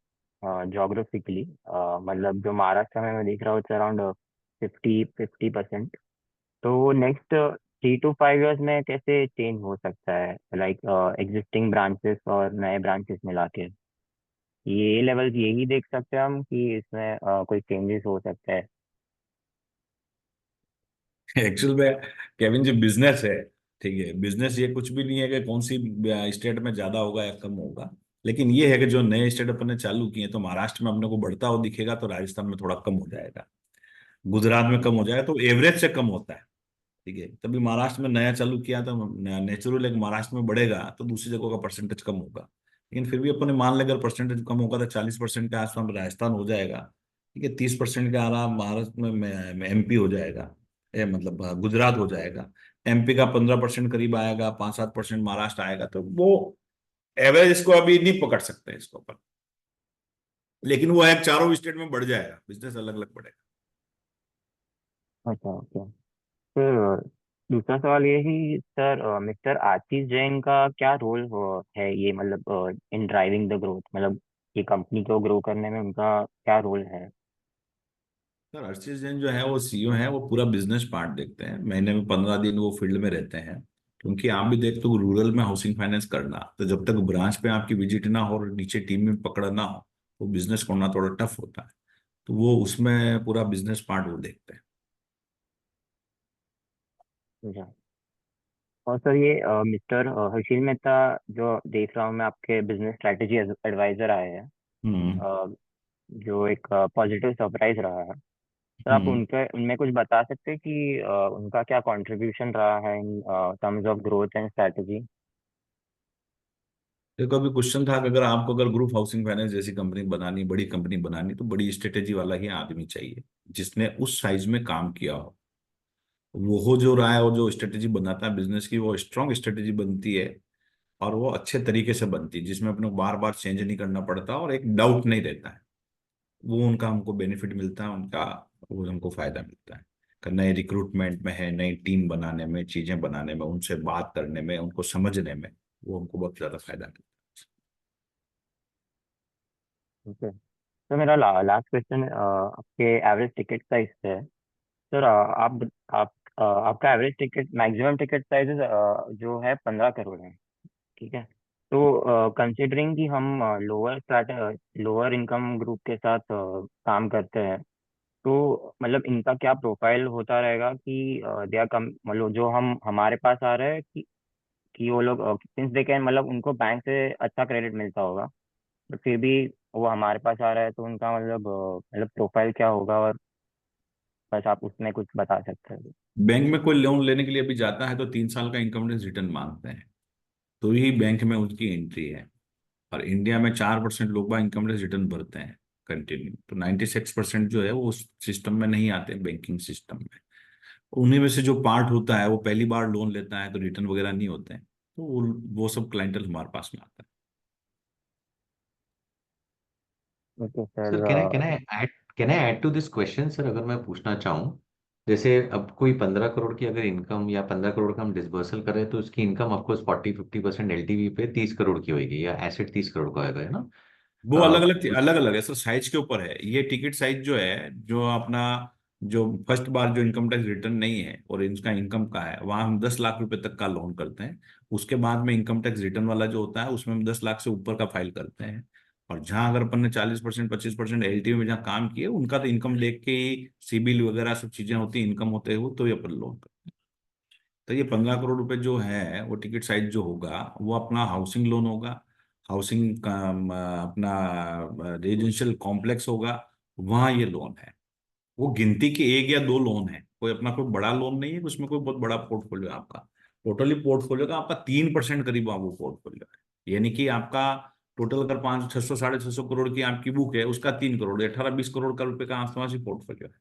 जोग्राफिकली, मतलब जो महाराष्ट्र में मैं देख रहा हूँ अराउंड 50% तो नेक्स्ट 3 to 5 years में कैसे चेंज हो सकता है, लाइक एग्जिस्टिंग ब्रांचेस और नए ब्रांचेस मिला के ये लेवल यही देख सकते हैं हम कि इसमें कोई चेंजेस हो सकता है? एक्चुअल में केविन जी बिजनेस है, ठीक है, बिजनेस ये कुछ भी नहीं है कि कौन सी स्टेट में ज्यादा होगा या कम होगा। लेकिन ये है कि जो नए स्टेट अपन ने चालू किए तो महाराष्ट्र में अपने को बढ़ता हुआ दिखेगा, तो राजस्थान में थोड़ा कम हो जाएगा, गुजरात में कम हो जाएगा, तो एवरेज से कम होता है। ठीक है, तभी महाराष्ट्र में नया चालू किया तो नेचुरल एक महाराष्ट्र में बढ़ेगा तो दूसरी जगहों का परसेंटेज कम होगा। लेकिन फिर भी अपन ने मान लिया अगर परसेंटेज कम होगा तो 40% के आसपास राजस्थान हो जाएगा। ठीक है, 30% के आराम महाराष्ट्र में एमपी हो जाएगा, मतलब गुजरात हो जाएगा। एमपी का 15% करीब आएगा, 5-7% महाराष्ट्र आएगा, तो वो एवरेज इसको अभी नहीं पकड़ सकते इसको अपन। लेकिन वो एक चारों स्टेट में बढ़ जाएगा, बिजनेस अलग अलग बढ़ेगा। अच्छा, ओके। फिर दूसरा सवाल ये ही सर, मिस्टर आशीष जैन का क्या रोल है ये, मतलब इन ड्राइविंग द ग्रोथ, मतलब ये कंपनी को ग्रो करने में उनका क्या रोल है? सर अर्चित जैन जो है वो सीईओ है, वो पूरा बिजनेस पार्ट देखते हैं। महीने में 15 दिन वो फील्ड में रहते हैं, क्योंकि आप भी देखते हो रूरल में हाउसिंग फाइनेंस करना, तो जब तक ब्रांच पे आपकी विजिट ना हो और नीचे टीम में पकड़ ना हो तो बिजनेस करना थोड़ा टफ होता है। तो वो उसमें पूरा बिजनेस पार्ट वो देखते हैं। अच्छा। और सर ये मिस्टर हर्षिल मेहता जो देख रहा हूँ मैं, आपके बिजनेस स्ट्रेटेजी एडवाइजर आए हैं, हम्म। अ, जो एक पॉजिटिव सरप्राइज रहा है सर। आप हम्म। उनके उनमें कुछ बता सकते हैं कि उनका क्या कंट्रीब्यूशन रहा है in terms of growth and strategy? देखो अभी क्वेश्चन था कि अगर आपको अगर ग्रुप हाउसिंग फाइनेंस जैसी कंपनी बनानी, बड़ी कंपनी बनानी, तो बड़ी स्ट्रेटेजी वाला ही आदमी चाहिए जिसने उस साइज में काम किया हो। वो हो जो रहा है, और जो स्ट्रेटेजी बनाता है बिजनेस की, वो स्ट्रांग स्ट्रेटेजी बनती है और वो अच्छे तरीके से बनती है, जिसमें अपने को बार बार चेंज नहीं करना पड़ता और एक डाउट नहीं रहता है। वो उनका हमको बेनिफिट मिलता है, उनका वो हमको फायदा मिलता है कि नए रिक्रूटमेंट में है, नई टीम बनाने में, चीजें बनाने में, उनसे बात करने में, उनको समझने में, वो हमको बहुत ज्यादा फायदा मिलता ओके। तो मेरा लास्ट क्वेश्चन आपके एवरेज टिकट साइज पे है सर। आप आपका average ticket, maximum ticket size जो है 15 करोड़ है, ठीक है? तो कंसिडरिंग कि हम लोअर इनकम ग्रुप के साथ काम करते हैं, तो मतलब इनका क्या प्रोफाइल होता रहेगा कि दे आर कम, मतलब जो हम हमारे पास आ रहे हैं कि वो लोग सिंस दे कैन, मतलब उनको बैंक से अच्छा क्रेडिट मिलता होगा, बट फिर भी वो हमारे पास आ रहा है, तो उनका मतलब प्रोफाइल क्या होगा? और बस आप उसमें कुछ बता सकते हैं? है। बैंक में कोई लोन लेने के लिए अभी जाता है तो 3 साल का इनकम टैक्स रिटर्न मांगते हैं, तो ही बैंक में उसकी एंट्री है। और इंडिया में 4% लोग बाग इनकम टैक्स रिटर्न भरते हैं कंटिन्यू, तो 96% जो है वो उस सिस्टम में नहीं आते, बैंकिंग सिस्टम में। उन्हीं में से जो पार्ट होता है वो पहली बार लोन लेता है तो रिटर्न वगैरह नहीं होते हैं, तो वो सब क्लाइंटल हमारे पास में आता है। Okay sir, sir. Can I add to this question sir, अगर मैं पूछना चाहूँ। जैसे अब कोई 15 करोड़ की अगर इनकम या 15 करोड़ का हम डिसबर्सल कर रहे हैं, तो उसकी इनकम ऑफकोर्स 40-50% एलटीवी पे 30 करोड़ की होगी, या एसेट 30 करोड़ का होगा, है ना? वो अलग अ, अलग अलग अलग है सर, साइज के ऊपर है। ये टिकट साइज जो है, जो अपना जो फर्स्ट बार जो इनकम टैक्स रिटर्न नहीं है और इनका इनकम का है, वहां हम 10 लाख रुपए तक का लोन करते हैं। उसके बाद में इनकम टैक्स रिटर्न वाला जो होता है उसमें हम 10 लाख से ऊपर का फाइल करते हैं। और जहां अगर अपन ने 40% 25% एलटीवी में जहाँ काम किए, उनका तो इनकम देख के ही सिबिल वगैरह सब चीजें होती है, इनकम होते हुए तो ये अपन लोन करते हैं। तो ये 15 करोड़ रुपए जो है वो टिकट साइज जो होगा वो अपना हाउसिंग लोन होगा, हाउसिंग का अपना रेजिडेंशियल कॉम्प्लेक्स होगा, वहाँ ये लोन है। वो गिनती के 1 या 2 लोन है, कोई अपना कोई बड़ा लोन नहीं है, उसमें कोई बहुत बड़ा पोर्टफोलियो है आपका। टोटली पोर्टफोलियो का आपका 3% करीब वो पोर्टफोलियो है। यानी कि आपका टोटल अगर 500-600 650 करोड़ की आपकी बुक है, उसका 3 करोड़ 18-20 करोड़ का रुपए का आसपास ही पोर्टफोलियो है,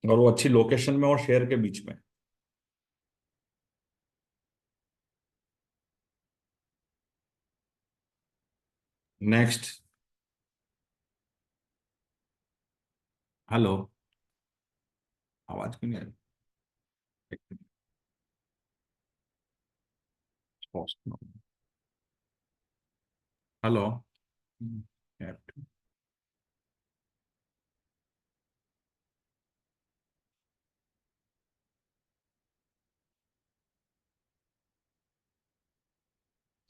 और वो अच्छी लोकेशन में और शहर के बीच में। नेक्स्ट। हेलो, आवाज क्यों नहीं आ रही? Hello.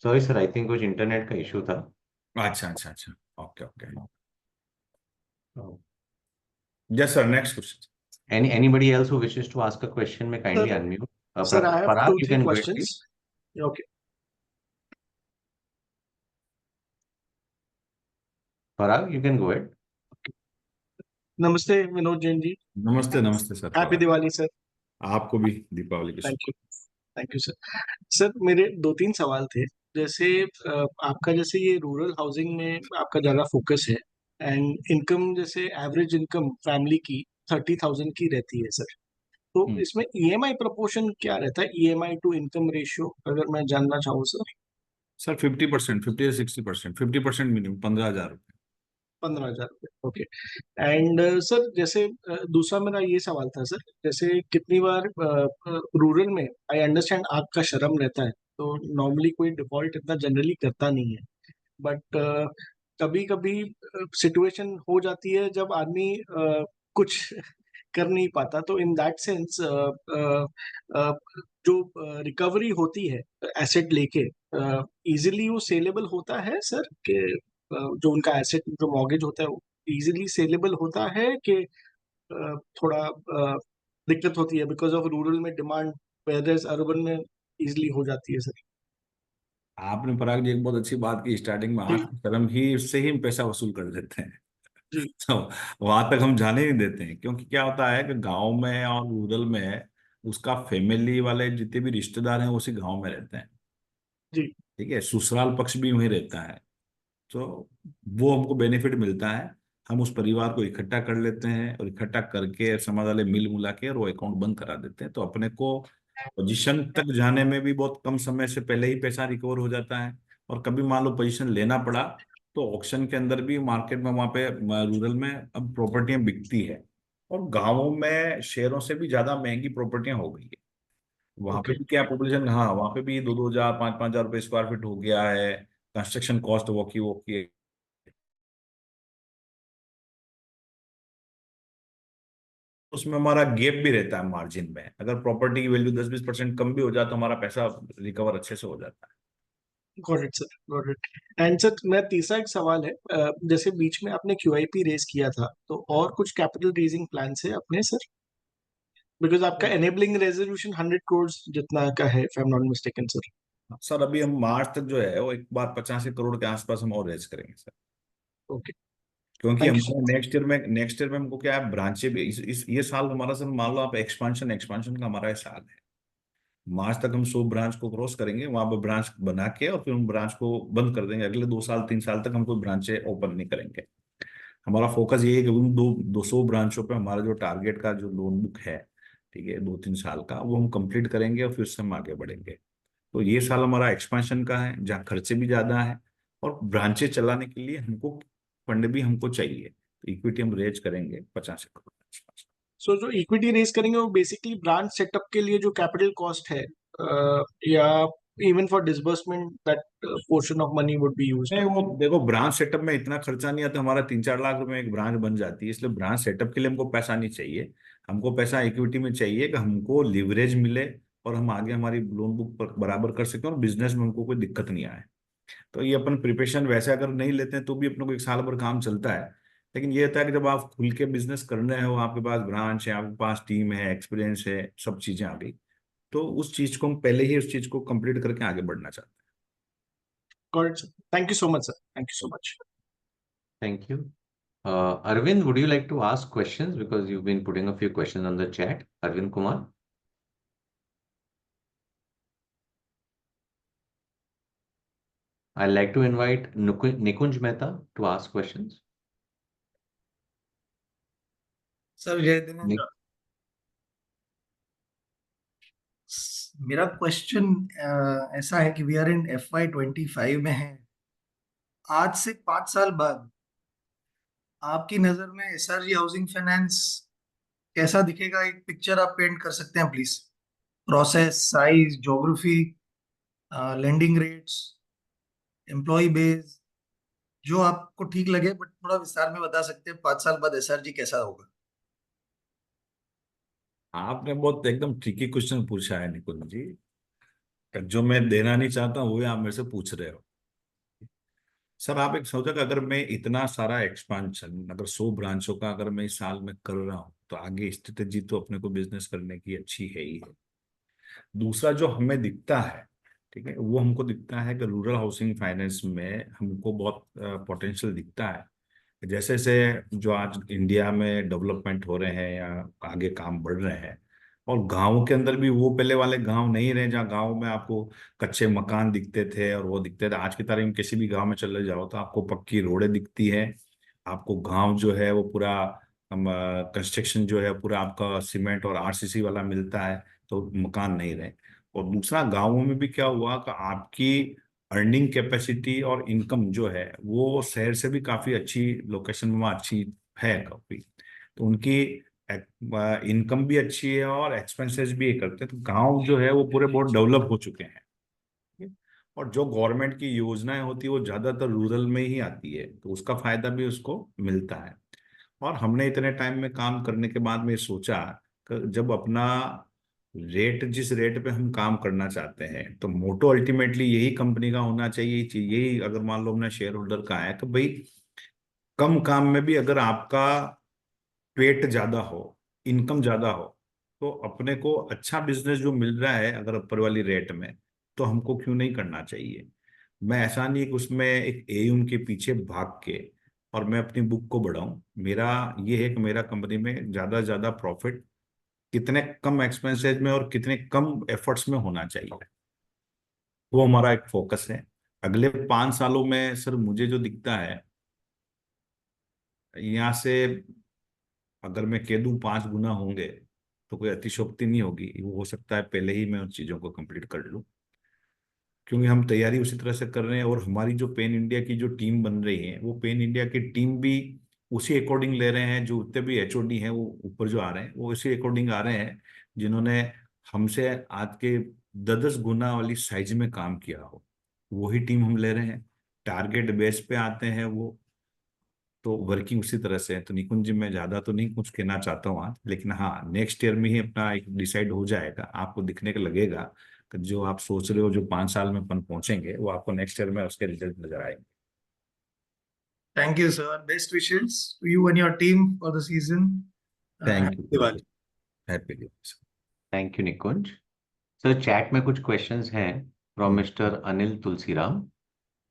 Sorry sir, I think कुछ इंटरनेट का इशू था। अच्छा अच्छा अच्छा, okay okay. Yes sir, next question. Anybody else who wishes to ask a question may kindly Sir, unmute. sir, I have Parag, two, you three can go ahead, questions. please. Okay. Parag, you can go ahead. नमस्ते विनोद जैन जी। नमस्ते नमस्ते sir, happy Diwali sir. आपको भी दीपावली की thank you. Thank you sir. Sir मेरे दो तीन सवाल थे। जैसे आपका जैसे ये रूरल हाउसिंग में आपका ज़्यादा फोकस है, एंड इनकम जैसे एवरेज इनकम फैमिली की 30,000 की रहती है सर, तो शुक्रिया। इसमें ईएमआई प्रोपोर्शन क्या रहता है, ईएमआई टू इनकम रेशियो, अगर मैं जानना चाहूँ सर? सर 50%, 50 से 60%, 50% मिनिमम 15,000 रुपये। 15,000 रुपये, ओके। एंड सर जैसे दूसरा मेरा ये सवाल था सर, जैसे कितनी बार रूरल में आई अंडरस्टैंड आग का शर्म रहता है, तो नॉर्मली कोई डिफॉल्ट इतना जनरली करता नहीं है, बट कभी कभी सिचुएशन हो जाती है जब आदमी कुछ कर नहीं पाता, तो इन दैट सेंस जो रिकवरी होती है एसेट लेके, इजीली वो सेलेबल होता है सर कि जो उनका एसेट जो मॉर्गेज होता है वो इजीली सेलेबल होता है कि थोड़ा दिक्कत होती है बिकॉज ऑफ रूरल में डिमांड, वेदर्स अर्बन में इजीली हो जाती है सर? आपने पराग जी एक बहुत अच्छी बात की स्टार्टिंग में, आंख की शर्म ही उससे ही हम पैसा वसूल कर देते हैं। जी तो वहां तक हम जाने नहीं देते हैं, क्योंकि क्या होता है कि गांव में और रूरल में उसका फैमिली वाले जितने भी रिश्तेदार हैं वो उसी गांव में रहते हैं। जी ठीक है, ससुराल पक्ष भी वहीं रहता है, तो वो हमको बेनिफिट मिलता है। हम उस परिवार को इकट्ठा कर लेते हैं और इकट्ठा करके समाज वाले मिल मुला के और वो अकाउंट बंद करा देते हैं, तो अपने को पोजीशन तक जाने में भी बहुत कम समय से पहले ही पैसा रिकवर हो जाता है। और कभी मान लो पोजीशन लेना पड़ा, तो ऑक्शन के अंदर भी मार्केट में वहाँ पे रूरल में अब प्रॉपर्टियां बिकती है, और गाँवों में शहरों से भी ज्यादा महंगी प्रॉपर्टियां हो गई है। वहां पे ओके। भी क्या पॉपुलेशन, हाँ वहां पे भी 2-2 हजार 5-5 हजार रुपये स्क्वायर फीट हो गया है। कंस्ट्रक्शन कॉस्ट वो की उसमें हमारा गैप भी रहता है मार्जिन में। अगर प्रॉपर्टी की वैल्यू 10-20% कम भी हो जाए तो हमारा पैसा रिकवर अच्छे से हो जाता है। Got it sir, got it. And sir मेरा तीसरा एक सवाल है, जैसे बीच में आपने क्यूआईपी रेज किया था, तो और कुछ कैपिटल रेजिंग प्लान है अपने सर? बिकॉज आपका एनेबलिंग रेजोल्यूशन 100 करोड़ जितना का है, if I am not mistaken sir. Sir अभी हम मार्च तक जो है वो एक बार 85 करोड़ के आसपास हम और रेज करेंगे सर, ओके। क्योंकि थैंक यू हमारे सर। नेक्स्ट ईयर में हमको क्या है, ब्रांचें भी इस ये साल हमारा सर मान लो आप एक्सपांशन का हमारा ये साल है। मार्च तक हम 100 ब्रांच को क्रॉस करेंगे, वहां पर ब्रांच बना के और फिर हम ब्रांच को बंद कर देंगे। अगले 2 साल 3 साल तक हम कोई ब्रांचें ओपन नहीं करेंगे। हमारा फोकस ये है कि उन 200 ब्रांचों पे हमारा जो टारगेट का जो लोन बुक है, ठीक है, 2-3 साल का, वो हम कंप्लीट करेंगे और फिर उससे हम आगे बढ़ेंगे। तो ये साल हमारा एक्सपेंशन का है, जहाँ खर्चे भी ज्यादा है, और ब्रांचें चलाने के लिए हमको फंड भी हमको चाहिए, तो इक्विटी हम रेज करेंगे 50 करोड़ के आसपास। सो जो इक्विटी रेज करेंगे वो बेसिकली ब्रांच सेटअप के लिए जो कैपिटल कॉस्ट है, या even for disbursement that portion of money would be used? नहीं, वो देखो ब्रांच सेटअप में इतना खर्चा नहीं आता, हमारा 3-4 लाख रुपए में एक ब्रांच बन जाती है, इसलिए ब्रांच सेटअप के लिए हमको पैसा नहीं चाहिए। हमको पैसा इक्विटी में चाहिए कि हमको लिवरेज मिले और हम आगे हमारी लोन बुक पर बराबर कर सकें और बिजनेस में हमको कोई दिक्कत नहीं आए। तो ये अपन प्रिपरेशन वैसे अगर नहीं लेते हैं तो भी अपने को एक साल भर काम चलता है। लेकिन ये होता है कि जब आप खुल के बिजनेस कर रहे हो, आपके पास ब्रांच है, आपके पास टीम है, एक्सपीरियंस है, सब चीजें आ गई, तो उस चीज को हम पहले ही उस चीज को कंप्लीट करके आगे बढ़ना चाहते हैं। Got it sir, thank you so much sir, thank you so much. Thank you. Arvind, would you like to ask questions because you've been putting a few questions on the chat? Arvind Kumar. I'd like to invite Nikunj Mehta to ask questions. Sir जय दिनेंद्र, मेरा question ऐसा है कि we are in FY25 में है। आज से 5 साल बाद आपकी नजर में SRG हाउसिंग फाइनेंस कैसा दिखेगा? एक पिक्चर आप पेंट कर सकते हैं please? Process, size, geography, lending rates, employ base, जो आपको ठीक लगे, बट थोड़ा विस्तार में बता सकते हैं 5 साल बाद SRG कैसा होगा? आपने बहुत एकदम ट्रिकी क्वेश्चन पूछा है निकुंज जी। जो मैं देना नहीं चाहता हूँ, वही आप मेरे से पूछ रहे हो। सर, आप एक सोचो कि अगर मैं इतना सारा एक्सपांशन, अगर 100 ब्रांचों का अगर मैं इस साल में कर रहा हूँ, तो आगे स्ट्रेटेजी तो अपने को बिजनेस करने की अच्छी है ही है। दूसरा जो हमें दिखता है, ठीक है, वो हमको दिखता है कि रूरल हाउसिंग फाइनेंस में हमको बहुत पोटेंशियल दिखता है। जैसे जैसे जो आज इंडिया में डेवलपमेंट हो रहे हैं या आगे काम बढ़ रहे हैं, और गाँव के अंदर भी वो पहले वाले गांव नहीं रहे जहाँ गांव में आपको कच्चे मकान दिखते थे और वो दिखते थे। आज की तारीख में किसी भी गांव में चले जाओ तो आपको पक्की रोडें दिखती है, आपको गांव जो है वो पूरा कंस्ट्रक्शन जो है पूरा आपका सीमेंट और RCC वाला मिलता है, तो मकान नहीं रहे। और दूसरा, गाँवों में भी क्या हुआ कि आपकी अर्निंग कैपेसिटी और इनकम जो है वो शहर से भी काफी अच्छी लोकेशन में अच्छी है काफी, तो उनकी इनकम भी अच्छी है और एक्सपेंसेस भी करते हैं। तो गांव जो है वो पूरे बहुत डेवलप हो चुके हैं, ठीक है? और जो गवर्नमेंट की योजनाएं होती है वो ज्यादातर रूरल में ही आती है, तो उसका फायदा भी उसको मिलता है। और हमने इतने टाइम में काम करने के बाद में सोचा कि जब अपना रेट, जिस रेट पे हम काम करना चाहते हैं, तो मोटो अल्टीमेटली यही कंपनी का होना चाहिए। यही अगर मान लो अपना शेयर होल्डर का है कि भाई कम काम में भी अगर आपका पेट ज्यादा हो, इनकम ज्यादा हो, तो अपने को अच्छा बिजनेस जो मिल रहा है अगर ऊपर वाली रेट में, तो हमको क्यों नहीं करना चाहिए। मैं ऐसा नहीं कि उसमें एक एम के पीछे भाग के और मैं अपनी बुक को बढ़ाऊं। मेरा ये है कि मेरा कंपनी में ज्यादा से ज्यादा प्रॉफिट कितने कम एक्सपेंसेस में और कितने कम एफर्ट्स में होना चाहिए, वो हमारा एक फोकस है। अगले 5 सालों में सर मुझे जो दिखता है, यहाँ से अगर मैं कह दूं 5 गुना होंगे तो कोई अतिशयोक्ति नहीं होगी। वो हो सकता है पहले ही मैं उन चीजों को कंप्लीट कर लूं, क्योंकि हम तैयारी उसी तरह से कर रहे हैं। और हमारी जो पेन इंडिया की जो टीम बन रही है, वो पेन इंडिया की टीम भी उसी अकॉर्डिंग ले रहे हैं। जो उतने भी HOD हैं वो ऊपर जो आ रहे हैं वो उसी अकॉर्डिंग आ रहे हैं, जिन्होंने हमसे आज के 10-10 गुना वाली साइज में काम किया हो, वही टीम हम ले रहे हैं। टारगेट बेस पे आते हैं वो, तो वर्किंग उसी तरह से है। तो निकुंज जी, मैं ज्यादा तो नहीं कुछ कहना चाहता हूँ आज, लेकिन हाँ, नेक्स्ट ईयर में ही अपना एक डिसाइड हो जाएगा। आपको दिखने का लगेगा कि जो आप सोच रहे हो जो 5 साल में अपन पहुंचेंगे, वो आपको नेक्स्ट ईयर में उसके रिजल्ट नजर आएंगे। Thank you sir, best wishes to you and your team for the season. Thank you, Diwali. Happy Diwali. Thank you Nikunj sir. चैट में कुछ क्वेश्चंस हैं from mister Anil Tulsiram.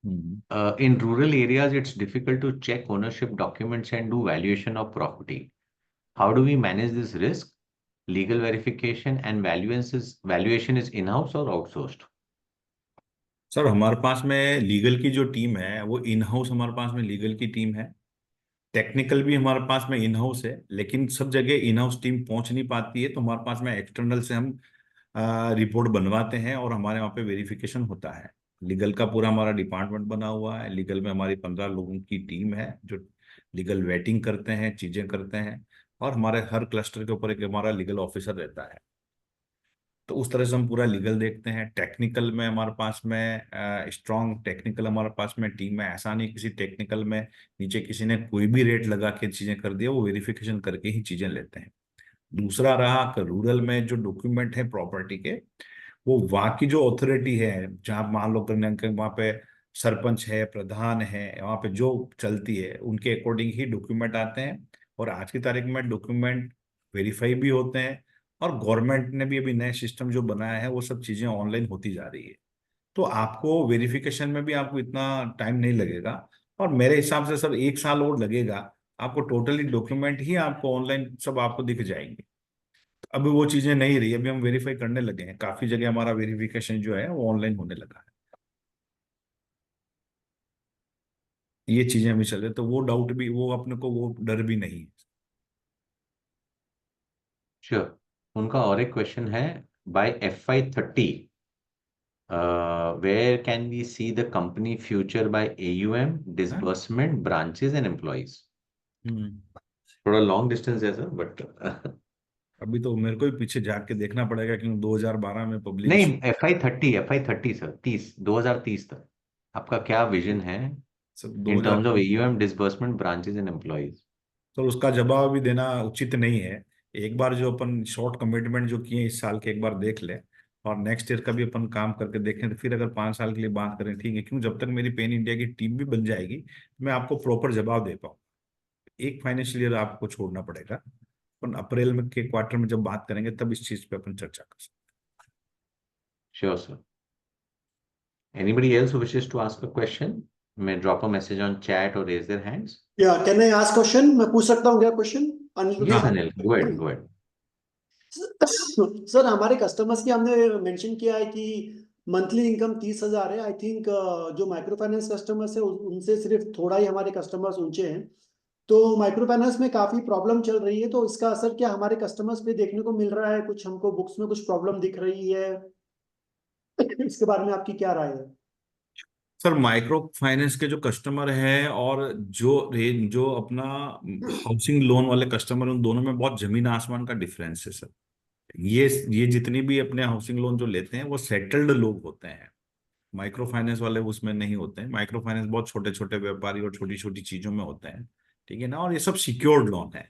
In rural areas, it's difficult to check ownership documents and do valuation of property. How do we manage this risk? Legal verification and valuation is in-house or outsourced? Sir, हमारे पास में legal की जो team है वो in house, हमारे पास में legal की team है। टेक्निकल भी हमारे पास में इन हाउस है, लेकिन सब जगह इन हाउस टीम पहुंच नहीं पाती है, तो हमारे पास में एक्सटर्नल से हम रिपोर्ट बनवाते हैं और हमारे वहाँ पे वेरिफिकेशन होता है। लीगल का पूरा हमारा डिपार्टमेंट बना हुआ है। लीगल में हमारी 15 लोगों की टीम है जो लीगल वेटिंग करते हैं, चीजें करते हैं। और हमारे हर क्लस्टर के ऊपर एक हमारा लीगल ऑफिसर रहता है, तो उस तरह से हम पूरा लीगल देखते हैं। टेक्निकल में हमारे पास में स्ट्रॉन्ग टेक्निकल हमारे पास में टीम है। ऐसा नहीं किसी टेक्निकल में नीचे किसी ने कोई भी रेट लगा के चीजें कर दिया, वो वेरिफिकेशन करके ही चीजें लेते हैं। दूसरा रहा कि रूरल में जो डॉक्यूमेंट है प्रॉपर्टी के, वो वहाँ की जो अथॉरिटी है, जहाँ मान लो करने वहाँ पे सरपंच है, प्रधान है, वहाँ पे जो चलती है उनके अकॉर्डिंग ही डॉक्यूमेंट आते हैं। और आज की तारीख में डॉक्यूमेंट वेरीफाई भी होते हैं। और गवर्नमेंट ने भी अभी नए सिस्टम जो बनाया है, वो सब चीजें ऑनलाइन होती जा रही है, तो आपको वेरिफिकेशन में भी आपको इतना टाइम नहीं लगेगा। और मेरे हिसाब से सर 1 साल और लगेगा आपको टोटली डॉक्यूमेंट ही आपको ऑनलाइन सब आपको दिख जाएंगे। अभी वो चीजें नहीं रही, अभी हम वेरीफाई करने लगे हैं, काफी जगह हमारा वेरिफिकेशन जो है वो ऑनलाइन होने लगा है। ये चीजें अभी चल रही, तो वो डाउट भी, वो अपने को वो डर भी नहीं है। श्योर। उनका और एक क्वेश्चन है, bye FY30 where can we see the company future by AUM, disbursement, branches and employees? थोड़ा लॉन्ग डिस्टेंस है सर, बट अभी तो मेरे को भी पीछे जाके देखना पड़ेगा, क्योंकि 2012 में पब्लिक नहीं, FY30 सर, 2030 तक आपका क्या विजन है सब in terms of 2030। AUM, disbursement, branches and employees? तो उसका जवाब भी देना उचित नहीं है। एक बार जो अपन शॉर्ट कमिटमेंट जो किए इस साल के, एक बार देख ले, और नेक्स्ट ईयर का भी अपन काम करके देखें, तो फिर अगर 5 साल के लिए बात करें ठीक है, क्यों, जब तक मेरी पेन इंडिया की टीम भी बन जाएगी तो मैं आपको प्रॉपर जवाब दे पाऊँ। एक फाइनेंशियल ईयर आपको छोड़ना पड़ेगा, अपन अप्रैल में के क्वार्टर में जब बात करेंगे तब इस चीज पे अपन चर्चा कर सकते sure sir. Anybody else who wishes to ask a question may drop a message on chat or raise their hands. या कैन आई आस्क क्वेश्चन? मैं पूछ सकता हूँ क्या question? Anil Yes, Anil, go ahead. Sir, हमारे कस्टमर्स की हमने mention किया है कि मंथली इनकम 30,000 है। आई थिंक जो माइक्रो फाइनेंस कस्टमर्स है उनसे सिर्फ थोड़ा ही हमारे कस्टमर्स ऊंचे हैं, तो माइक्रो फाइनेंस में काफी प्रॉब्लम चल रही है, तो इसका असर क्या हमारे कस्टमर्स पे देखने को मिल रहा है? कुछ हमको बुक्स में कुछ प्रॉब्लम दिख रही है, इसके बारे में आपकी क्या राय है? सर, माइक्रो फाइनेंस के जो कस्टमर हैं और जो अपना हाउसिंग लोन वाले कस्टमर, उन दोनों में बहुत जमीन आसमान का डिफरेंस है सर। ये जितनी भी अपने हाउसिंग लोन जो लेते हैं वो सेटल्ड लोग होते हैं, माइक्रो फाइनेंस वाले उसमें नहीं होते हैं। माइक्रो फाइनेंस बहुत छोटे छोटे व्यापारी और छोटी छोटी चीजों में होते हैं, ठीक है ना। और ये सब सिक्योर्ड लोन है।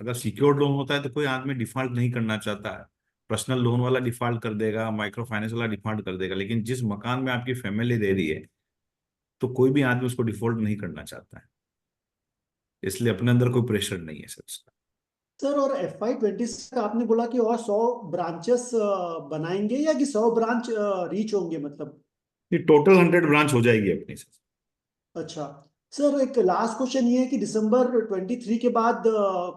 अगर सिक्योर्ड लोन होता है तो कोई आदमी डिफॉल्ट नहीं करना चाहता है। पर्सनल लोन वाला डिफॉल्ट कर देगा, माइक्रो फाइनेंस वाला डिफॉल्ट कर देगा, लेकिन जिस मकान में आपकी फैमिली रह रही है तो कोई भी आदमी उसको डिफॉल्ट नहीं करना चाहता है, इसलिए अपने अंदर कोई प्रेशर नहीं है सर इसका। सर, और FY26 आपने बोला कि और 100 ब्रांचेस बनाएंगे, या कि 100 ब्रांच रीच होंगे मतलब? ये टोटल 100 ब्रांच हो जाएगी अपनी सर। अच्छा सर, एक लास्ट क्वेश्चन ये है कि दिसंबर 23 के बाद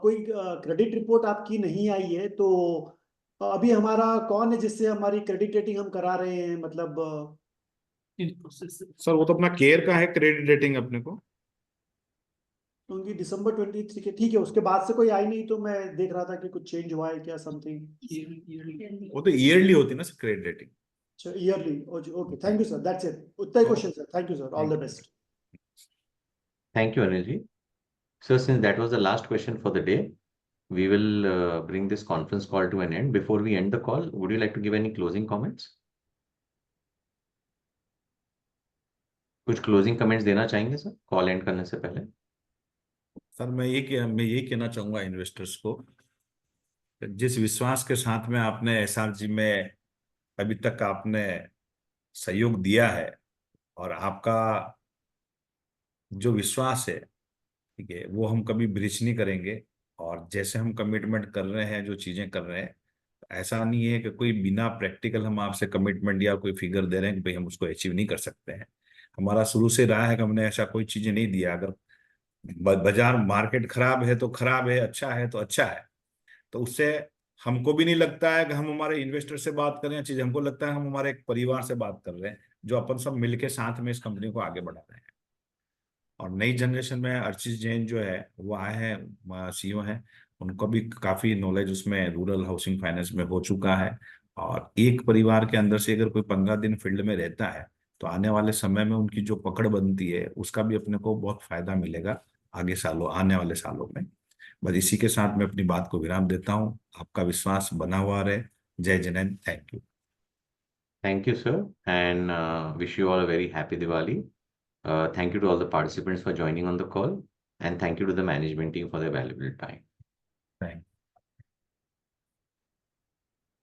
कोई क्रेडिट रिपोर्ट आपकी नहीं आई है, तो अभी हमारा कौन है जिससे हमारी क्रेडिट रेटिंग हम करा रहे हैं, मतलब सर वो तो अपना केयर का है क्रेडिट रेटिंग अपने को, क्योंकि दिसंबर 23 के, ठीक है, उसके बाद से कोई आई नहीं, तो मैं देख रहा था कि कुछ चेंज हुआ है क्या, समथिंग। वो तो ईयरली होती है ना सर क्रेडिट रेटिंग। अच्छा, yearly. Okay, thank you sir, that's it, उतना ही question sir, thank you sir, all the best. Thank you, Anil ji. So, since that was the last question for the day, we will bring this conference call to an end. Before we end the call, would you like to give any closing comments? कुछ closing comments देना चाहेंगे sir call and करने से पहले? Sir मैं ये कहना चाहूंगा इन्वेस्टर्स को, जिस विश्वास के साथ में आपने SRG में अभी तक आपने सहयोग दिया है, और आपका जो विश्वास है, ठीक है, वो हम कभी ब्रीच नहीं करेंगे। और जैसे हम कमिटमेंट कर रहे हैं, जो चीजें कर रहे हैं, ऐसा नहीं है कि कोई बिना प्रैक्टिकल हम आपसे कमिटमेंट या कोई फिगर दे रहे हैं कि भाई हम उसको अचीव नहीं कर सकते हैं। हमारा शुरू से रहा है कि हमने ऐसा कोई चीजें नहीं दिया। अगर बाजार मार्केट खराब है तो खराब है, अच्छा है तो अच्छा है, तो उससे हमको भी नहीं लगता है कि हम हमारे इन्वेस्टर से बात कर रहे हैं, चीज हमको लगता है हम हमारे एक परिवार से बात कर रहे हैं, जो अपन सब मिलके साथ में इस कंपनी को आगे बढ़ा रहे हैं। और नई जनरेशन में अर्चित जैन जो है वो आए हैं, CEO हैं, उनको भी काफी नॉलेज उसमें रूरल हाउसिंग फाइनेंस में हो चुका है। और एक परिवार के अंदर से अगर कोई 15 दिन फील्ड में रहता है तो आने वाले समय में उनकी जो पकड़ बनती है उसका भी अपने को बहुत फायदा मिलेगा आने वाले सालों में। बस इसी के साथ मैं अपनी बात को विराम देता हूँ। आपका विश्वास बना हुआ रहे। जय Jain, thank you. Thank you, sir, and wish you all a very happy Diwali. Thank you to all the participants for joining on the call, and thank you to the management team for their valuable time. Thank you.